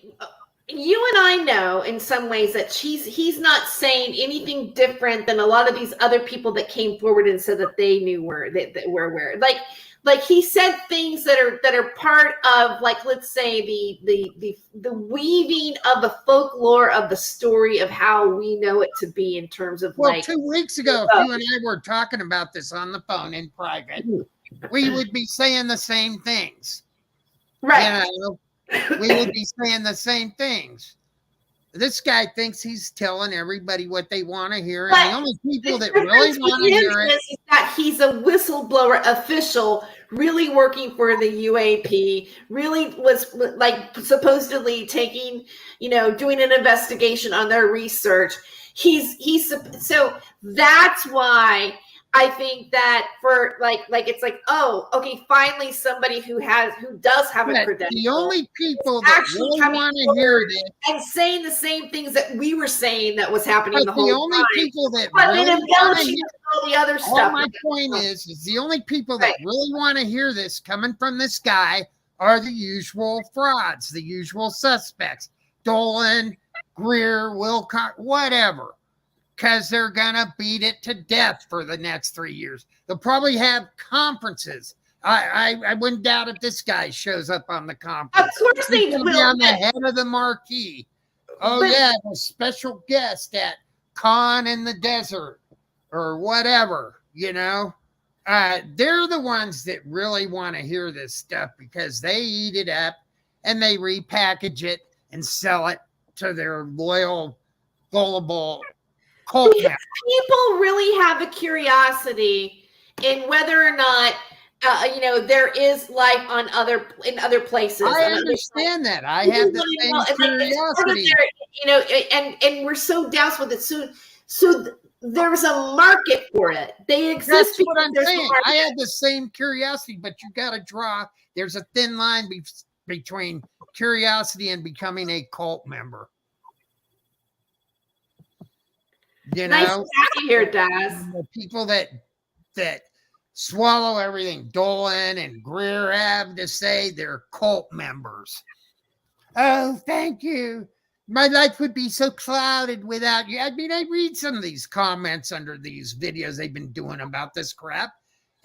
You and I know in some ways that he's not saying anything different than a lot of these other people that came forward and said that they knew were aware. Like he said things that are part of, like, let's say the weaving of the folklore of the story of how we know it to be in terms of 2 weeks ago, if you and I were talking about this on the phone in private, we would be saying the same things. Right. We would be saying the same things. This guy thinks he's telling everybody what they want to hear, and the only people that really want to hear it is that he's a whistleblower official, really working for the UAP, really was like supposedly taking, doing an investigation on their research. So that's why I think that for like it's like, oh, okay, finally somebody who does have a credential. The only people that really want to hear this and saying the same things that we were saying that was happening the whole time. The only people that really want to hear all the other stuff. My point is the only people that really want to hear this coming from this guy are the usual frauds, the usual suspects, Dolan, Greer, Wilcock, whatever. Because they're going to beat it to death for the next 3 years. They'll probably have conferences. I wouldn't doubt if this guy shows up on the conference. Of course they will. Be on the head of the marquee. A special guest at Khan in the desert or whatever, you know. They're the ones that really want to hear this stuff because they eat it up and they repackage it and sell it to their loyal, gullible cult because members. people really have a curiosity in whether or not there is life on other places. I understand that. I have the same curiosity. And we're so doused with it. So there's a market for it. They exist. That's what I'm there's a saying. market. I have the same curiosity, but you got to draw. There's a thin line between curiosity and becoming a cult member. You know, nice to have you here, Daz. The people that swallow everything Dolan and Greer have to say, they're cult members. Oh, thank you. My life would be so clouded without you. I mean, I read some of these comments under these videos they've been doing about this crap.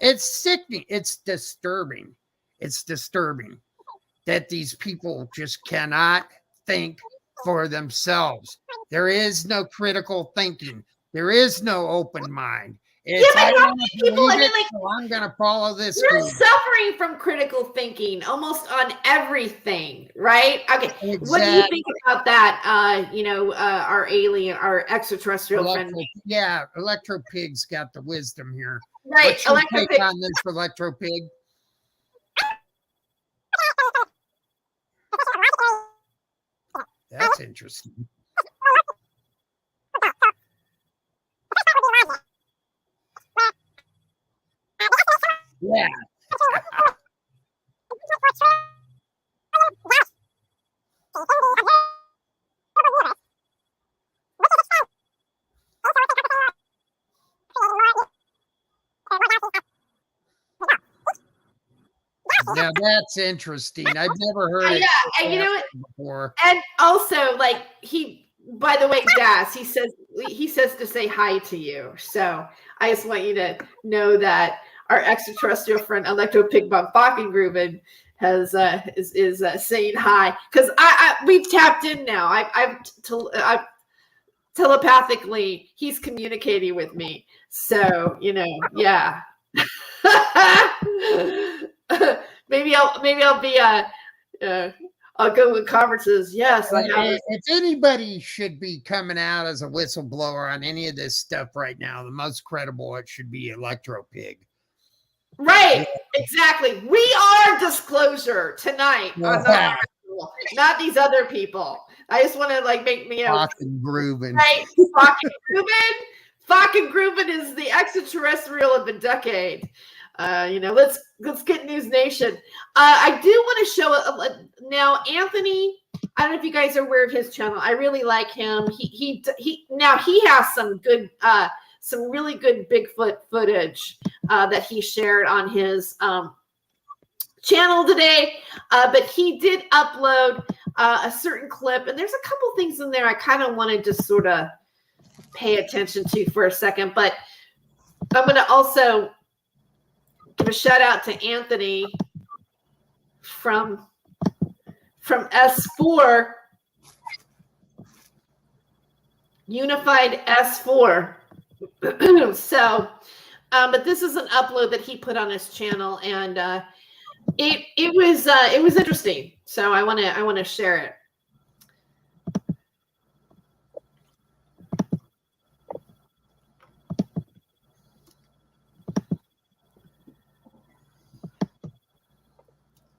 It's sickening. It's disturbing. It's disturbing that these people just cannot think for themselves. There is no critical thinking. There is no open mind. It's, yeah, but how many people? I mean, so I'm going to follow this. You're suffering from critical thinking almost on everything, right? Okay, exactly. What do you think about that? Our alien, our extraterrestrial friend. Yeah, Electro Pig's got the wisdom here. Right, What's your take on this, Electro Pig? That's interesting. Yeah. Now that's interesting. I've never heard it. And you know what? Before. And also, by the way, Daz, he says to say hi to you. So I just want you to know that our extraterrestrial friend Electro Pig von Falkengruben is saying hi because we've tapped in now. I've telepathically he's communicating with me. So yeah. maybe I'll be I'll go with conferences. Yes, if anybody should be coming out as a whistleblower on any of this stuff right now, the most credible it should be Electro Pig. Right, exactly. We are disclosure tonight on not these other people. I just want to make me Falkengruben. Right, Falkengruben is the extraterrestrial of the decade. Let's get News Nation. I do want to show now Anthony. I don't know if you guys are aware of his channel. I really like him. He now he has some really good Bigfoot footage that he shared on his channel today. But he did upload a certain clip, and there's a couple things in there I kind of wanted to sort of pay attention to for a second. But I'm going to also give a shout out to Anthony from S4, Unified S4. So, but this is an upload that he put on his channel, and it was interesting. So I want to share it.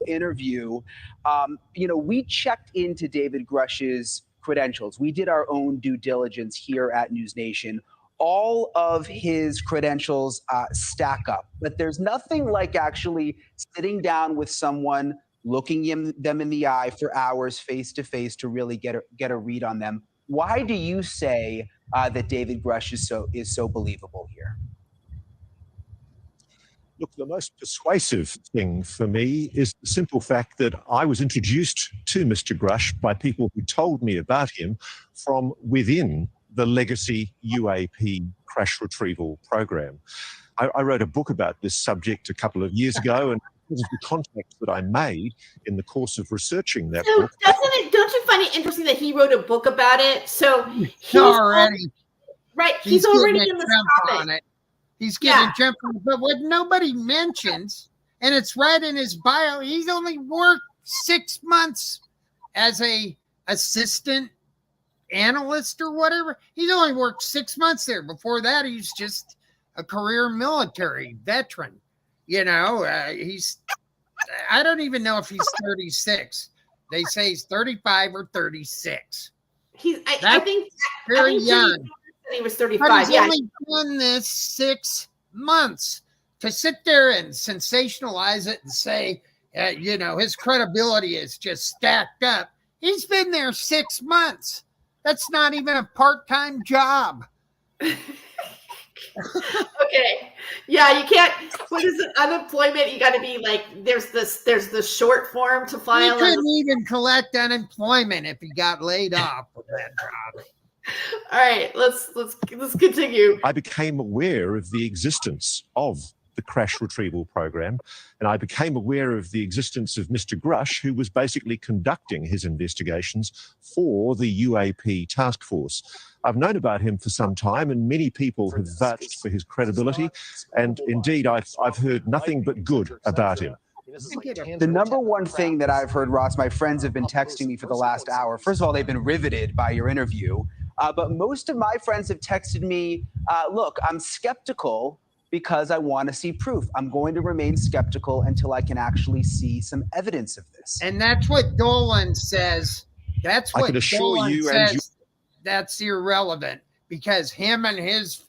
Interview, we checked into David Grush's credentials. We did our own due diligence here at News Nation. All of his credentials stack up, but there's nothing like actually sitting down with someone, looking them in the eye for hours face to face to really get a read on them. Why do you say that David Grush is so believable here? Look, the most persuasive thing for me is the simple fact that I was introduced to Mr. Grush by people who told me about him from within the legacy UAP crash retrieval program. I wrote a book about this subject a couple of years ago, and because of the contacts that I made in the course of researching that book. Don't you find it interesting that he wrote a book about it? So Right. He's already in the jump on it. He's getting jump on it. But what nobody mentions, and it's right in his bio, he's only worked 6 months as a assistant analyst or whatever. He's only worked 6 months there. Before that, he's just a career military veteran. You know, I don't even know if he's 36. They say he's 35 or 36. I think very young. He was 35. But he's only done this 6 months. To sit there and sensationalize it and say, you know, his credibility is just stacked up. He's been there 6 months. That's not even a part-time job. Okay. Yeah, you can't. What is it? Unemployment. You got to be like. There's the short form to file. He couldn't even collect unemployment if he got laid off with that job. All right, let's continue. I became aware of the existence of the crash retrieval program, and I became aware of the existence of Mr. Grush, who was basically conducting his investigations for the UAP task force. I've known about him for some time, and many people have vouched for his credibility, and indeed I've heard nothing but good about him. The number one thing that I've heard, Ross, my friends have been texting me for the last hour. First of all, they've been riveted by your interview. But most of my friends have texted me, look, I'm skeptical because I want to see proof. I'm going to remain skeptical until I can actually see some evidence of this. And that's what Dolan says. That's what Dolan says. That's irrelevant because him and his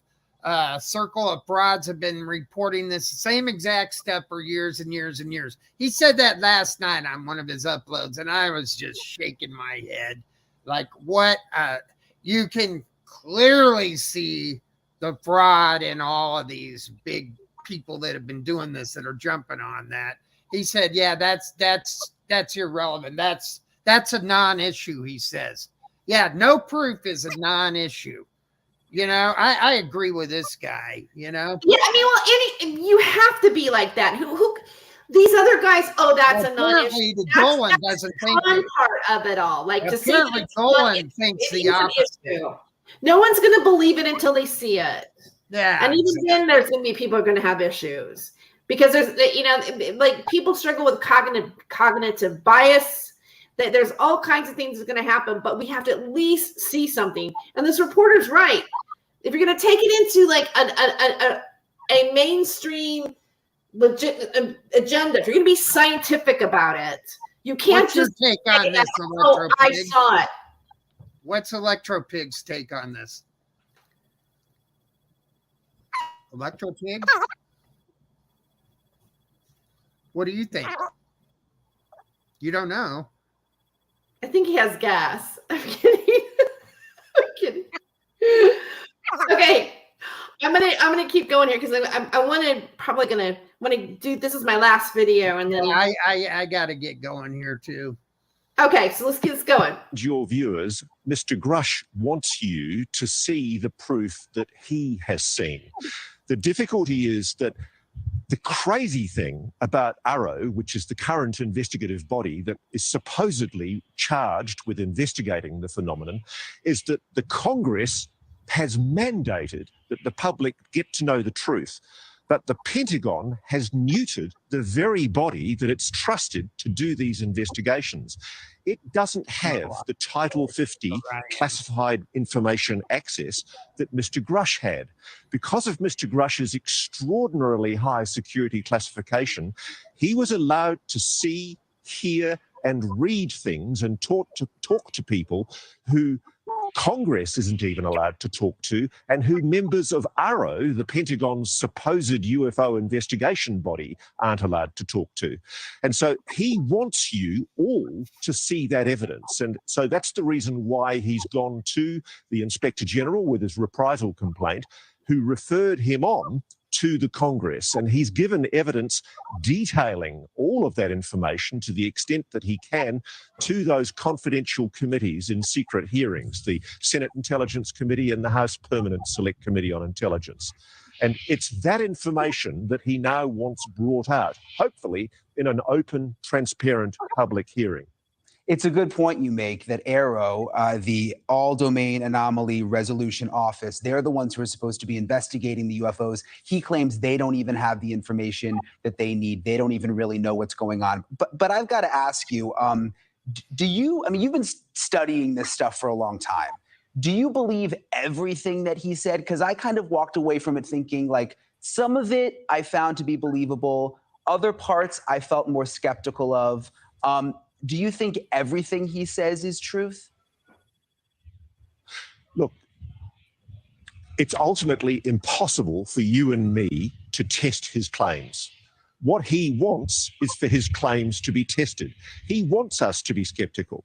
circle of frauds have been reporting this same exact stuff for years and years and years. He said that last night on one of his uploads, and I was just shaking my head. Like, what? You can clearly see the fraud in all of these big people that have been doing this that are jumping on that. He said, yeah, that's irrelevant. That's a non-issue, he says. Yeah, no proof is a non-issue. You know, I agree with this guy, you know? Yeah, I mean, well, you have to be like that. Who these other guys, that's a non-issue. Dolan doesn't think one part of it all. Like to say Dolan thinks the opposite. No one's going to believe it until they see it. Yeah. And even then, there's going to be people who are going to have issues because there's, you know, like people struggle with cognitive bias. That there's all kinds of things that's going to happen, but we have to at least see something. And this reporter's right. If you're going to take it into like a mainstream legit agenda, if you're going to be scientific about it, you can't What's your just take on this, oh, I saw it. What's Electropig's take on this? Electropig? What do you think? You don't know. I think he has gas. I'm kidding. I'm kidding. Okay, I'm gonna keep going here because I want to do. This is my last video, and then I got to get going here too. Okay, so let's get this going. Your viewers, Mr. Grush wants you to see the proof that he has seen. The difficulty is that the crazy thing about ARROW, which is the current investigative body that is supposedly charged with investigating the phenomenon, is that the Congress has mandated that the public get to know the truth. But the Pentagon has neutered the very body that it's trusted to do these investigations. It doesn't have the Title 50 classified information access that Mr. Grush had. Because of Mr. Grush's extraordinarily high security classification, he was allowed to see, hear, and read things and talk to people who Congress isn't even allowed to talk to, and who members of ARROW, the Pentagon's supposed UFO investigation body, aren't allowed to talk to. And so he wants you all to see that evidence. And so that's the reason why he's gone to the Inspector General with his reprisal complaint, who referred him on to the Congress. And he's given evidence detailing all of that information to the extent that he can to those confidential committees in secret hearings, the Senate Intelligence Committee and the House Permanent Select Committee on Intelligence. And it's that information that he now wants brought out, hopefully in an open, transparent public hearing. It's a good point you make that AARO, the All Domain Anomaly Resolution Office, they're the ones who are supposed to be investigating the UFOs. He claims they don't even have the information that they need. They don't even really know what's going on. But I've got to ask you, do you, I mean, you've been studying this stuff for a long time. Do you believe everything that he said? Because I kind of walked away from it thinking like some of it I found to be believable. Other parts I felt more skeptical of. Do you think everything he says is truth? Look, it's ultimately impossible for you and me to test his claims. What he wants is for his claims to be tested. He wants us to be skeptical.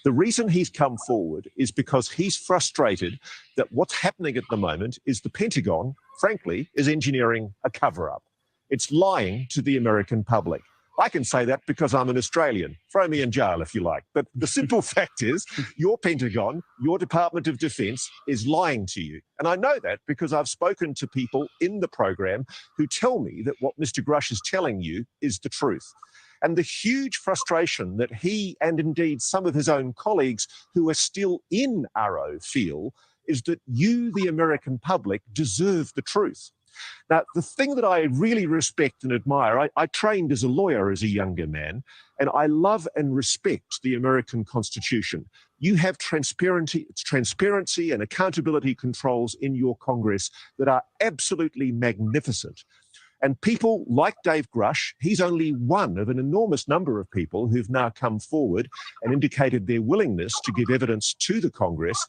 The reason he's come forward is because he's frustrated that what's happening at the moment is the Pentagon, frankly, is engineering a cover-up. It's lying to the American public. I can say that because I'm an Australian. Throw me in jail if you like. But the simple fact is your Pentagon, your Department of Defense is lying to you. And I know that because I've spoken to people in the program who tell me that what Mr. Grush is telling you is the truth. And the huge frustration that he and indeed some of his own colleagues who are still in AARO feel is that you, the American public, deserve the truth. Now, the thing that I really respect and admire, I trained as a lawyer as a younger man, and I love and respect the American Constitution. You have transparency and accountability controls in your Congress that are absolutely magnificent. And people like Dave Grush, he's only one of an enormous number of people who've now come forward and indicated their willingness to give evidence to the Congress.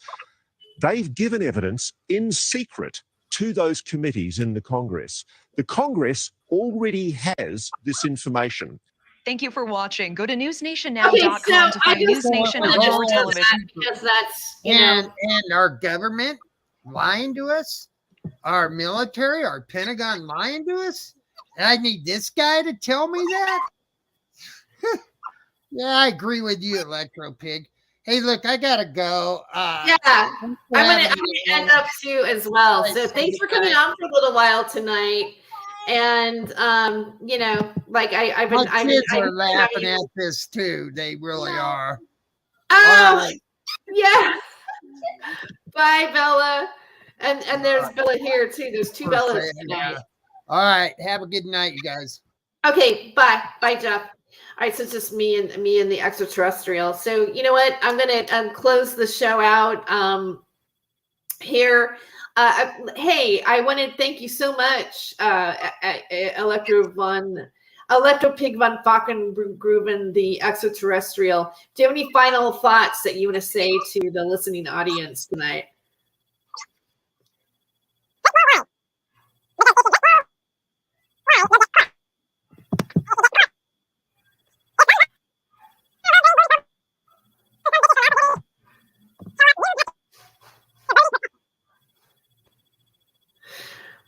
They've given evidence in secret to those committees in the Congress. The Congress already has this information. Thank you for watching. Go to newsnationnow.com to find News Nation on your television. Because that's, you know. And our government lying to us, our military, our Pentagon lying to us. And I need this guy to tell me that? Yeah, I agree with you, Electro Pig. Hey, look, I gotta go. I'm gonna end up too as well. So thanks for coming on for a little while tonight. And you know, like I've been laughing at this too. They really are. Oh, right. Yeah. Bye, Bella. And there's Bella here too. There's two Bellas tonight. All right. Have a good night, you guys. Okay. Bye. Bye, Jeff. All right, so it's just me and the extraterrestrial. So you know what? I'm gonna close the show out here. Hey, I want to thank you so much, Electro Pig von Fackengruben, the extraterrestrial. Do you have any final thoughts that you want to say to the listening audience tonight?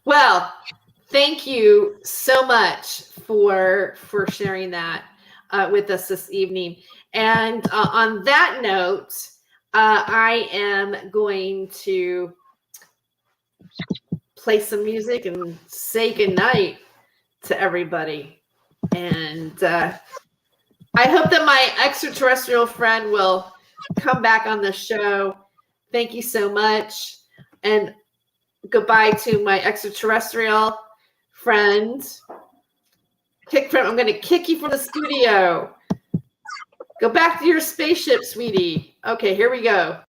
Well, thank you so much for sharing that with us this evening. And on that note, I am going to play some music and say goodnight to everybody. And I hope that my extraterrestrial friend will come back on the show. Thank you so much. And goodbye to my extraterrestrial friend. I'm going to kick you from the studio. Go back to your spaceship, sweetie. Okay, here we go.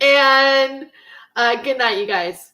And good night, you guys.